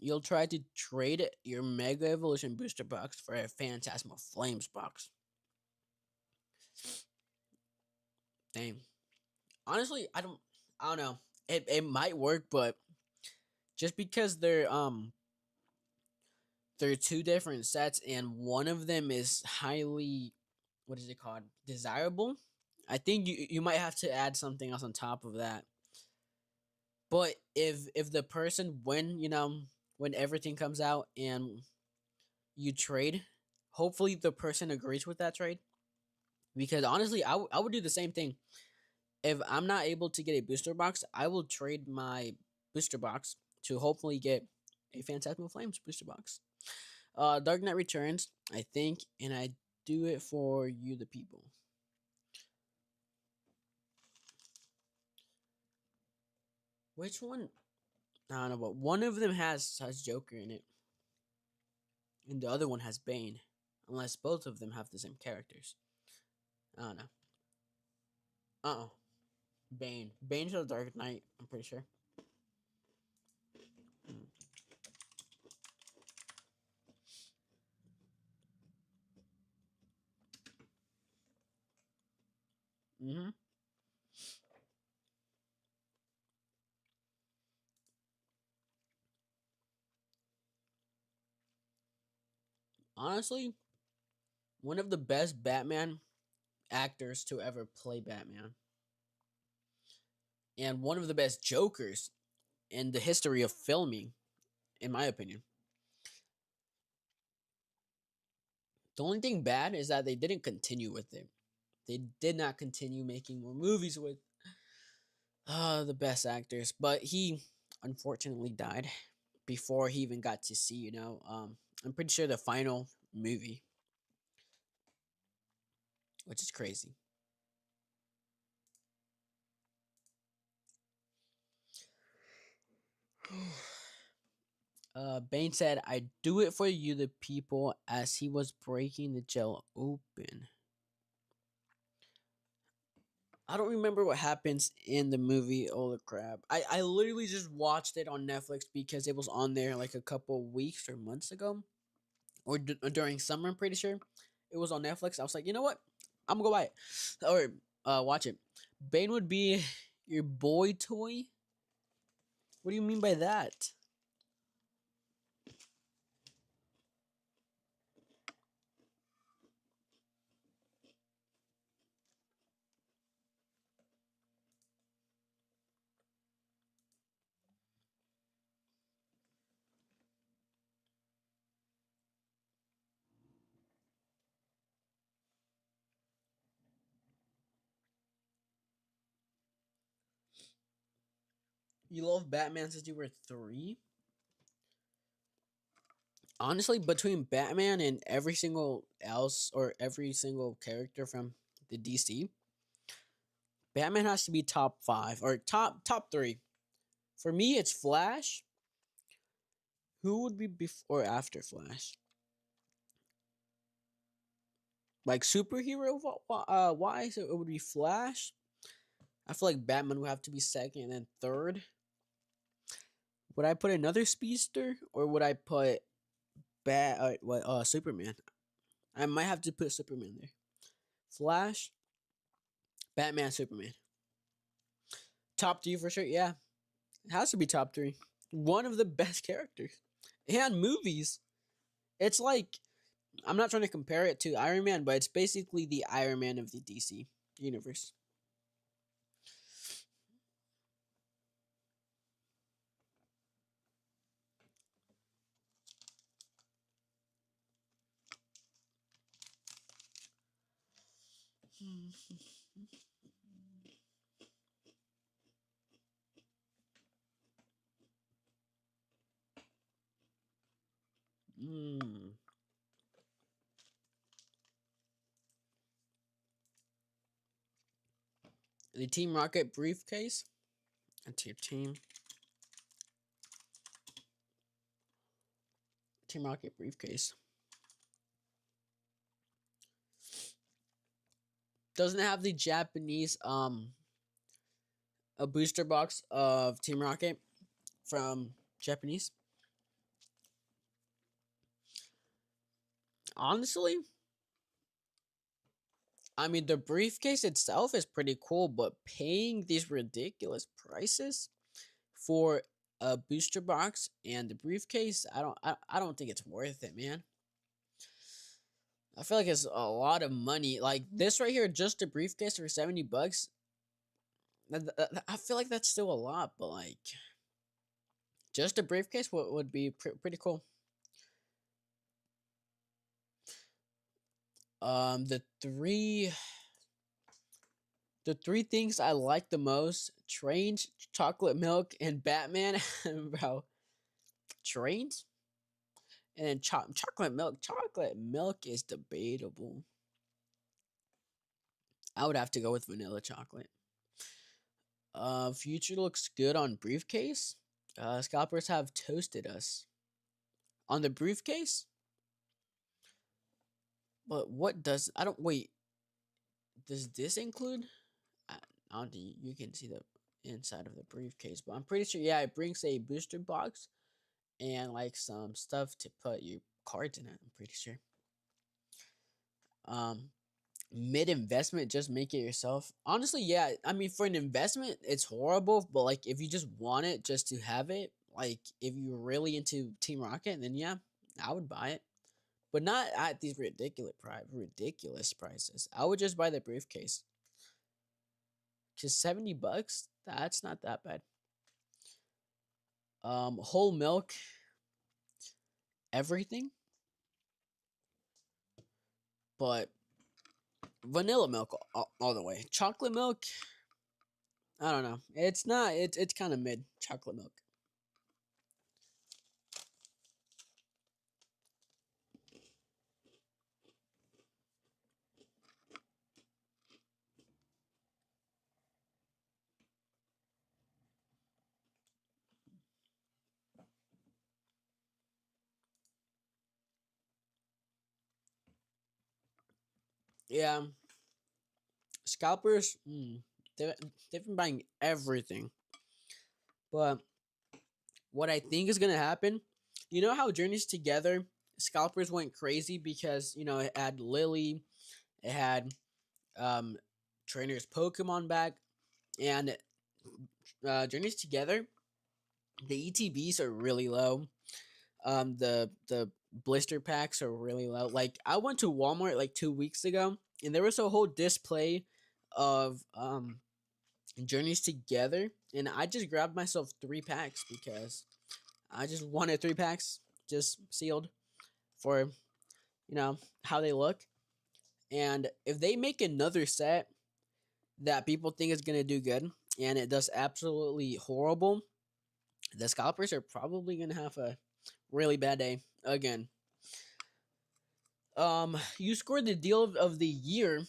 You'll try to trade your Mega Evolution booster box for a Phantasmal Flames box. Dang. Honestly, I don't know. It might work, but just because they're two different sets and one of them is highly, what is it called, desirable. I think you might have to add something else on top of that. But if the person when everything comes out and you trade, hopefully the person agrees with that trade. Because honestly, I would do the same thing. If I'm not able to get a booster box, I will trade my booster box to hopefully get a Phantasmal Flames booster box. Dark Knight Returns, I think, and I do it for you, the people. Which one? I don't know, but one of them has Joker in it, and the other one has Bane, unless both of them have the same characters. I don't know. Bane. Bane's the Dark Knight. I'm pretty sure. Mm-hmm. Honestly, one of the best Batman actors to ever play Batman, and one of the best Jokers in the history of filming, in my opinion. The only thing bad is that they didn't continue with it. They did not continue making more movies with the best actors, but he unfortunately died before he even got to see. I'm pretty sure the final movie, which is crazy. Bane said, "I do it for you, the people," as he was breaking the gel open. I don't remember what happens in the movie. Oh the crap! I literally just watched it on Netflix because it was on there like a couple weeks or months ago, or during summer. I'm pretty sure it was on Netflix. I was like, you know what? I'm gonna go buy it or watch it. Bane would be your boy toy. What do you mean by that? You love Batman since you were 3? Honestly, between Batman and every single else or every single character from the DC, Batman has to be top 5 or top 3. For me, it's Flash. Who would be before or after Flash? Like superhero wise, it would be Flash. I feel like Batman would have to be second, and then third. Would I put another speedster or would I put Superman? I might have to put Superman there. Flash, Batman, Superman. Top 3 for sure. Yeah, it has to be top 3. One of the best characters and movies. It's like I'm not trying to compare it to Iron Man, but it's basically the Iron Man of the DC universe. Mm. The Team Rocket briefcase. That's your team. Team Rocket briefcase. Doesn't it have the Japanese a booster box of Team Rocket from Japanese? Honestly, I mean the briefcase itself is pretty cool, but paying these ridiculous prices for a booster box and the briefcase, I don't think it's worth it, man. I feel like it's a lot of money. Like this right here, just a briefcase for $70. I feel like that's still a lot, but like just a briefcase would be pretty cool. Um, the three the three things I like the most: trains, chocolate milk, and Batman. Bro, trains and then chocolate milk. Chocolate milk is debatable. I would have to go with vanilla chocolate. Future looks good on briefcase. Scalpers have toasted us on the briefcase. But what does I don't wait? Does this include? I, I don't think you can see the inside of the briefcase, but I'm pretty sure. Yeah, it brings a booster box and like some stuff to put your cards in it. I'm pretty sure. Um, Mid investment, just make it yourself. Honestly, yeah. I mean, for an investment, it's horrible. But like, if you just want it just to have it, like if you're really into Team Rocket, then yeah, I would buy it. But not at these ridiculous prices. I would just buy the briefcase. Just $70. That's not that bad. Whole milk, everything, but vanilla milk all the way. Chocolate milk, I don't know. It's not. It's kind of mid. Chocolate milk. Yeah, scalpers. They they've been buying everything, but what I think is gonna happen, you know how Journeys Together scalpers went crazy because it had Lily, it had um trainers Pokemon back, and Journeys Together, the ETBs are really low. The blister packs are really low. Like I went to Walmart like 2 weeks ago, and there was a whole display of Journeys Together, and I just grabbed myself 3 packs because I just wanted 3 packs just sealed for how they look. And if they make another set that people think is gonna do good and it does absolutely horrible, the scalpers are probably gonna have a really bad day again. You scored the deal of the year,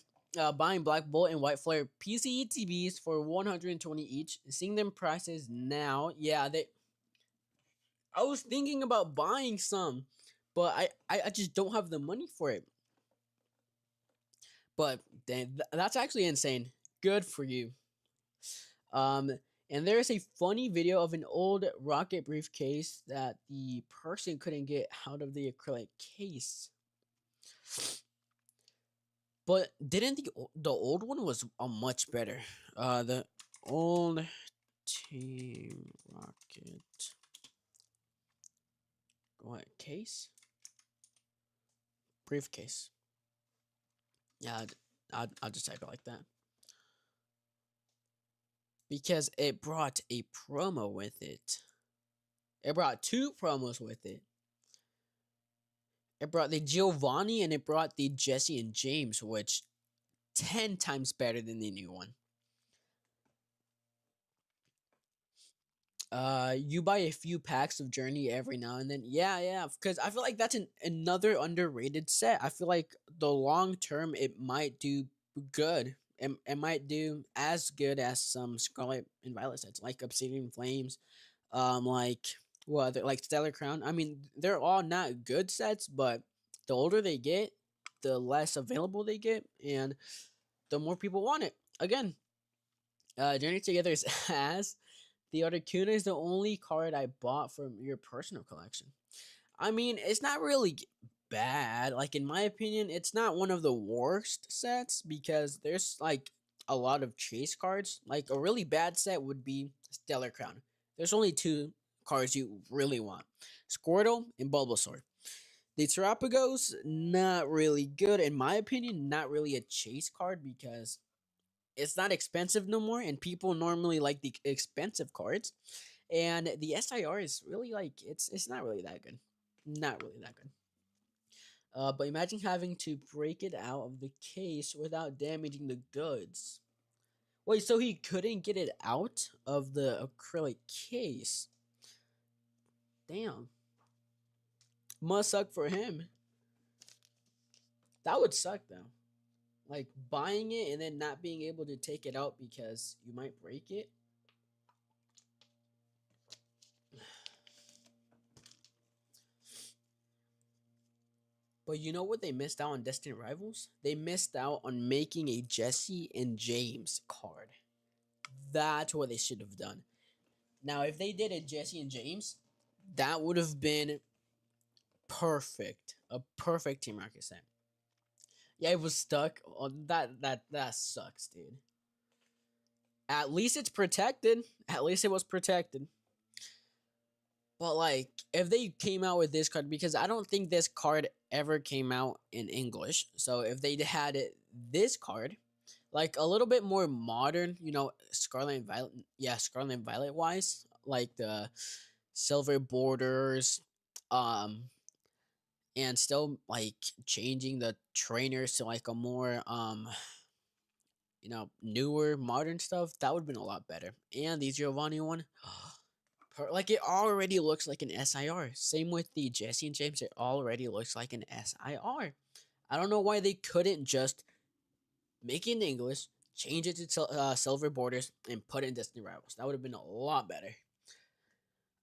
buying Black Bolt and White Flare PCETBs for 120 each. Seeing them prices now, yeah, they. I was thinking about buying some, but I just don't have the money for it. But that's actually insane. Good for you. Um, and there is a funny video of an old rocket briefcase that the person couldn't get out of the acrylic case. But didn't the old one was much better? The old Team Rocket what case? Briefcase. Yeah, I'll just type it like that because it brought a promo with it. It brought 2 promos with it. It brought the Giovanni and it brought the Jesse and James, which 10 times better than the new one. You buy a few packs of Journey every now and then. Yeah, because I feel like that's another underrated set. I feel like the long term it might do good. It might do as good as some Scarlet and Violet sets, like Obsidian Flames, like like Stellar Crown. I mean, they're all not good sets, but the older they get, the less available they get, and the more people want it. Again, Journey Together is ass. The Articuno is the only card I bought from your personal collection. I mean, it's not really bad. Like in my opinion, it's not one of the worst sets because there's like a lot of chase cards. Like a really bad set would be Stellar Crown. There's only 2 cards you really want: Squirtle and Bulbasaur. The Terapagos, not really good in my opinion. Not really a chase card because it's not expensive no more, and people normally like the expensive cards. And the SIR is really like it's not really that good, not really that good. But imagine having to break it out of the case without damaging the goods. Wait, so he couldn't get it out of the acrylic case? Damn, must suck for him. That would suck though. Like buying it and then not being able to take it out because you might break it. But you know what they missed out on Destiny Rivals? They missed out on making a Jesse and James card. That's what they should have done. Now, if they did a Jesse and James, that would have been perfect. A perfect Team Rocket set. Yeah, it was stuck. Oh, that sucks, dude. At least it's protected. At least it was protected. But like, if they came out with this card, because I don't think this card ever came out in English. So if they had this card, like a little bit more modern, Scarlet and Violet, yeah, Scarlet and Violet wise, like the silver borders, um, and still like changing the trainers to like a more newer modern stuff, that would have been a lot better. And the Giovanni one, like it already looks like an SIR. Same with the Jesse and James, it already looks like an SIR. I don't know why they couldn't just make it in English, change it to silver borders, and put it in Destiny Rivals. That would have been a lot better.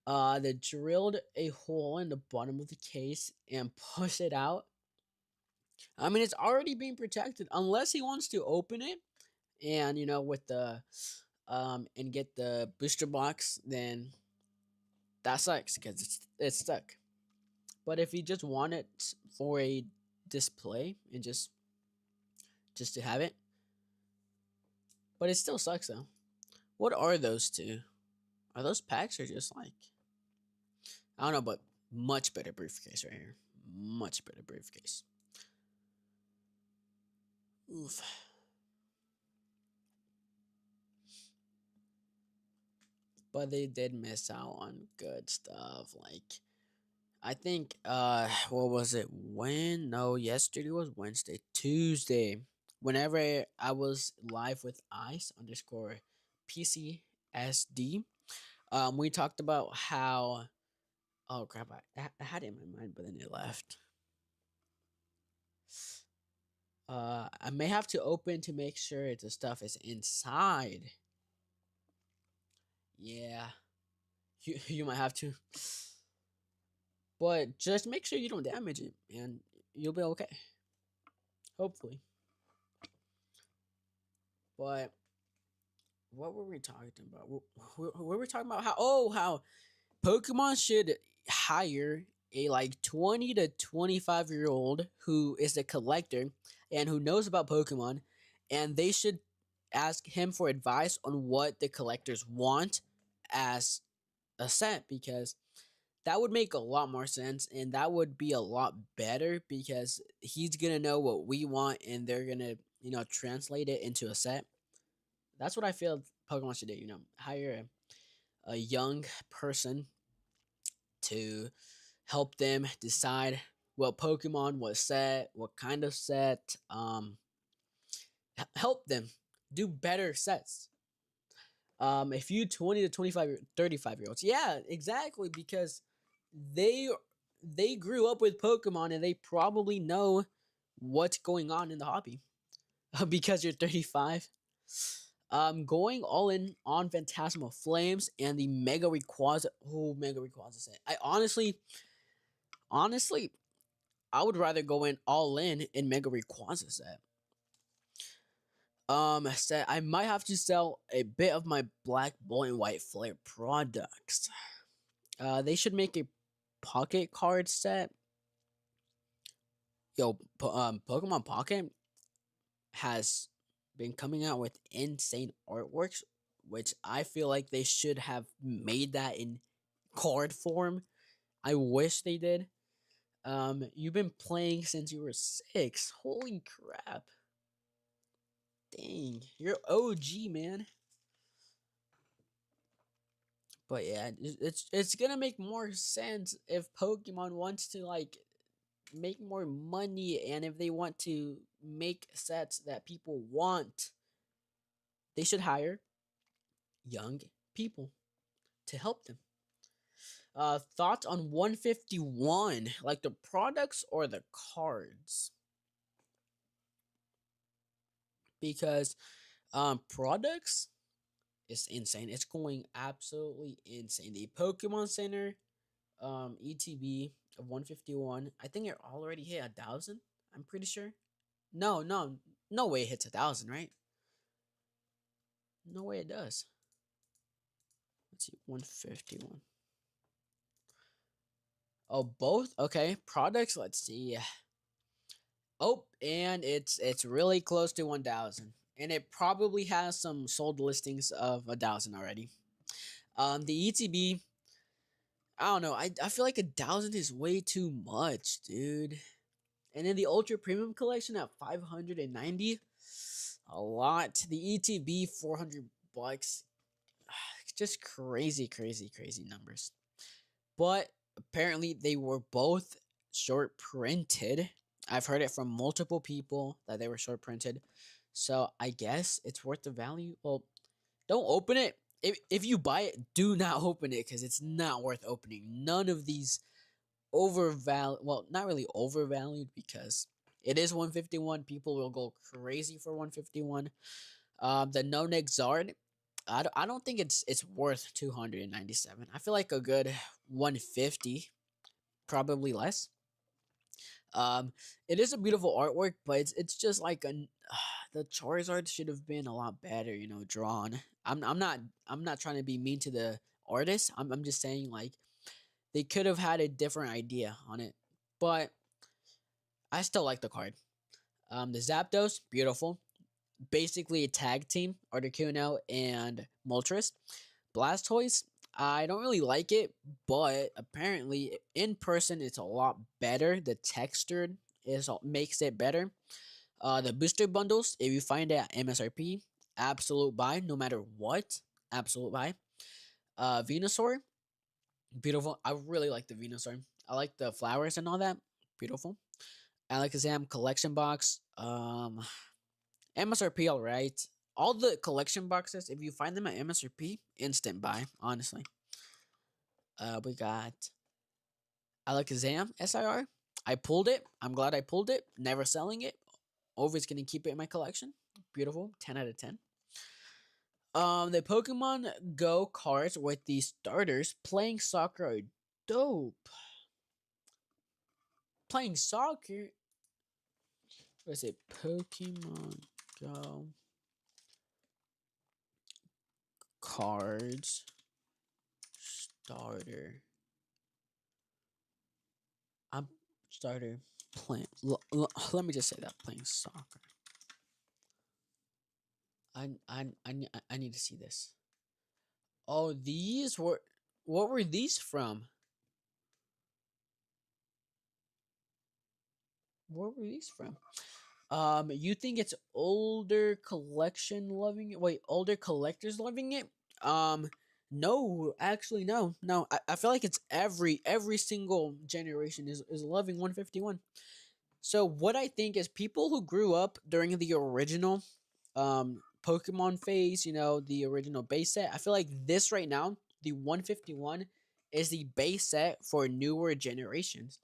They drilled a hole in the bottom of the case and pushed it out. I mean, it's already being protected unless he wants to open it and with the and get the booster box, then that sucks because it's stuck. But if you just want it for a display and just to have it, but it still sucks though. What are those two? Are those packs or just like I don't know, but much better briefcase right here. Much better briefcase. Oof. But they did miss out on good stuff. Like I think what was it? Yesterday was Wednesday. Tuesday. Whenever I was live with ice underscore PCSD, we talked about how oh crap, I had it in my mind, but then it left. I may have to open to make sure the stuff is inside. Yeah, you might have to, but just make sure you don't damage it, and you'll be okay. Hopefully. But what were we talking about? We were talking about how Pokemon should hire a like 20 to 25-year-old who is a collector and who knows about Pokemon, and they should ask him for advice on what the collectors want as a set, because that would make a lot more sense and that would be a lot better because he's gonna know what we want and they're gonna translate it into a set. That's what I feel Pokemon should do. Hire a young person to help them decide what Pokemon was set, what kind of set, help them do better sets. If you 20 to 25, 35 year olds, yeah, exactly, because they they grew up with Pokemon and they probably know what's going on in the hobby. Because you're 35. Going all in on Phantasmal Flames and the Mega Rayquaza. Oh, Mega Rayquaza set. I honestly, I would rather go in all in Mega Rayquaza set. Set I might have to sell a bit of my Black Bolt and White Flare products. They should make a pocket card set. Yo, Pokemon Pocket has been coming out with insane artworks, which I feel like they should have made that in card form. I wish they did. You've been playing since you were 6. Holy crap. Dang, you're OG, man. But yeah, it's gonna make more sense if Pokemon wants to like make more money and if they want to make sets that people want, they should hire young people to help them. Thoughts on 151, like the products or the cards? Because products is insane. It's going absolutely insane. The Pokemon Center ETB of 151. I think it already hit 1,000. I'm pretty sure. No way it hits 1,000, right? No way it does. Let's see, 151. Oh, both? Okay, products. Let's see. Oh, and it's really close to 1,000, and it probably has some sold listings of 1,000 already. The ETB. I don't know. I feel like 1,000 is way too much, dude. And then the Ultra Premium Collection at 590, a lot. The ETB $400, just crazy, crazy, crazy numbers. But apparently they were both short printed. I've heard it from multiple people that they were short printed. So I guess it's worth the value. Well, don't open it. If you buy it, do not open it because it's not worth opening. None of these overvalued, well, not really overvalued because it is 151. People will go crazy for 151. The No Neck Zard, I don't think it's worth 297. I feel like a good 150, probably less. Um, it is a beautiful artwork, but it's just like the Charizard should have been a lot better, you know, drawn. I'm not trying to be mean to the artist. I'm just saying like they could have had a different idea on it, but I still like the card. The Zapdos, beautiful. Basically a tag team, Articuno and Moltres. Blastoise, I don't really like it, but apparently in person it's a lot better. The textured is makes it better. The booster bundles, if you find it at MSRP, absolute buy, no matter what, absolute buy. Venusaur, beautiful. I really like the Venusaur. I like the flowers and all that. Beautiful. Alakazam collection box. MSRP, all right. All the collection boxes, if you find them at MSRP, instant buy. Honestly, we got Alakazam SIR. I pulled it. I'm glad I pulled it. Never selling it. Always gonna keep it in my collection. Beautiful. 10 out of 10. The Pokemon Go cards with the starters playing soccer are dope. Playing soccer. What is it? Pokemon Go cards starter. I'm starter playing. Let me just say that playing soccer. I need to see this. Oh, these were. What were these from? What were these from? You think it's older collection loving it? Wait, older collectors loving it? No, actually, no, no. I feel like it's every single generation is loving 151. So what I think is people who grew up during the original Pokemon phase, you know, the original base set. I feel like this right now, the 151 is the base set for newer generations.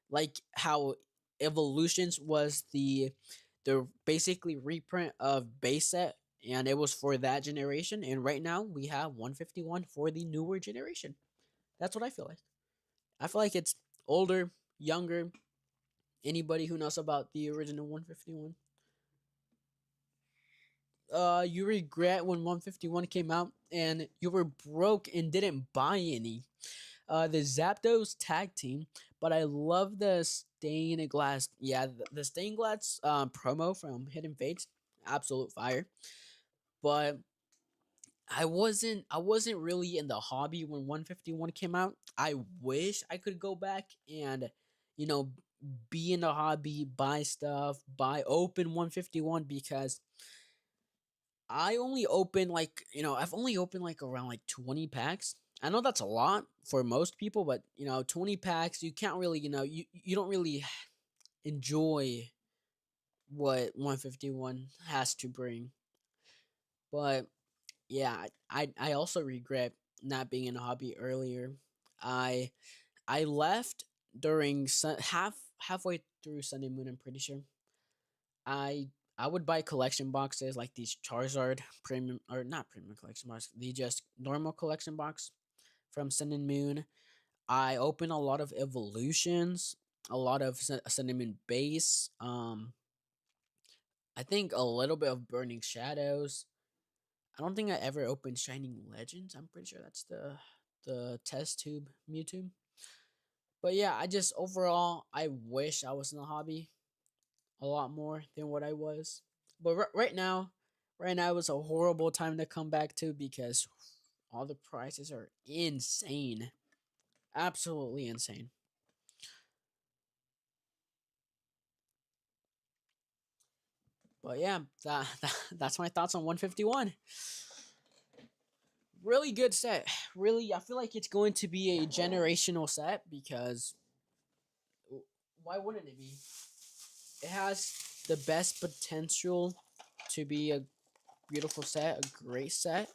Like how Evolutions was the basically reprint of base set and it was for that generation, and right now we have 151 for the newer generation. That's what I feel like. I feel like it's older, younger, anybody who knows about the original 151. You regret when 151 came out and you were broke and didn't buy any. The Zapdos tag team, but I love the stained glass. Yeah, the stained glass promo from Hidden Fates, absolute fire. But I wasn't really in the hobby when 151 came out. I wish I could go back and you know be in the hobby, buy stuff, buy open 151 because I only open like, I've only opened like around like 20 packs. I know that's a lot for most people, but 20 packs, you can't really, you don't really enjoy what 151 has to bring. But yeah, I also regret not being in a hobby earlier. I I left during halfway through Sunday Moon, I'm pretty sure. I I would buy collection boxes like these Charizard premium, or not premium collection box, the just normal collection box from Sun and Moon. I open a lot of evolutions, a lot of Sun and Moon base. I think a little bit of Burning Shadows. I don't think I ever opened Shining Legends. I'm pretty sure that's the test tube Mewtwo. But yeah, I just overall I wish I was in the hobby a lot more than what I was. But right now was a horrible time to come back to because all the prices are insane, absolutely insane. But yeah, that's my thoughts on 151. Really good set. Really, I feel like it's going to be a generational set because why wouldn't it be? It has the best potential to be a beautiful set, a great set.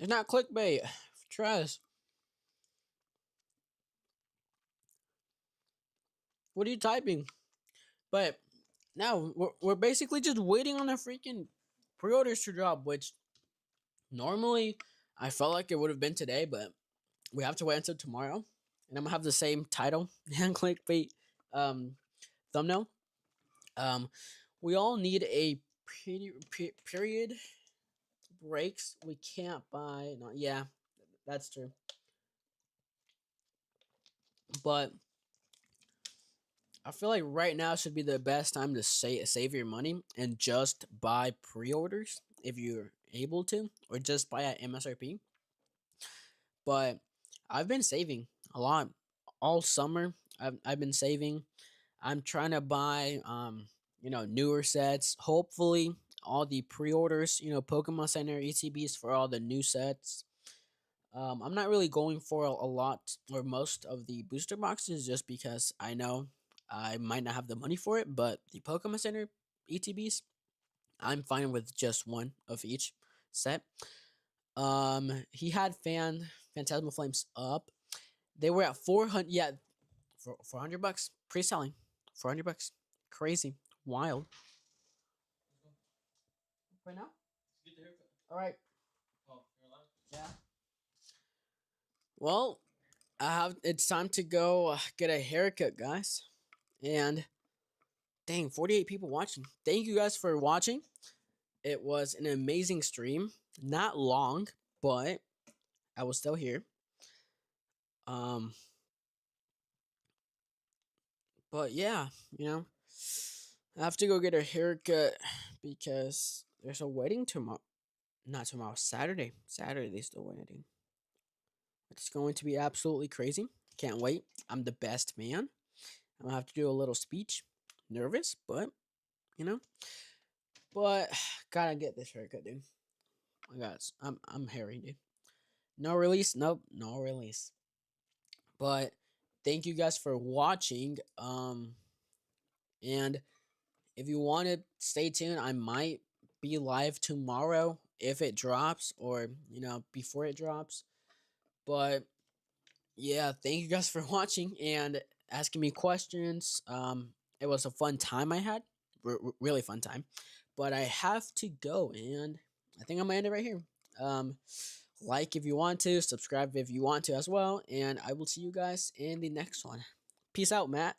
It's not clickbait. Trust. What are you typing? But now we're basically just waiting on the freaking pre-orders to drop, which normally I felt like it would have been today, but we have to wait until tomorrow. And I'm gonna have the same title and clickbait um, thumbnail. Um, we all need a period breaks. We can't buy. No, yeah, that's true. But I feel like right now should be the best time to save your money and just buy pre-orders if you're able to, or just buy at MSRP. But I've been saving a lot all summer. I've been saving. I'm trying to buy newer sets. Hopefully all the pre-orders, Pokemon Center ETBs for all the new sets. I'm not really going for a lot or most of the booster boxes just because I know I might not have the money for it, but the Pokemon Center ETBs, I'm fine with just one of each set. He had Phantasmal Flames up. They were at 400. Yeah, for $400 pre-selling. $400, crazy, wild. Right now. All right. Yeah. Well, It's time to go get a haircut, guys. And dang, 48 people watching. Thank you guys for watching. It was an amazing stream. Not long, but I was still here. Um, but yeah, I have to go get a haircut because there's a wedding tomorrow. Not tomorrow, Saturday. Saturday, they still wedding. It's going to be absolutely crazy. Can't wait. I'm the best man. I'm gonna have to do a little speech. Nervous, but you know. But gotta get this haircut, dude. I got. I'm hairy, dude. No release. Nope. No release. But thank you guys for watching. And if you want to stay tuned, I might be live tomorrow if it drops, or before it drops. But yeah, thank you guys for watching and asking me questions. It was a fun time I had, really fun time. But I have to go, and I think I'm gonna end it right here. Um, like if you want to, subscribe if you want to as well, and I will see you guys in the next one. Peace out, Matt.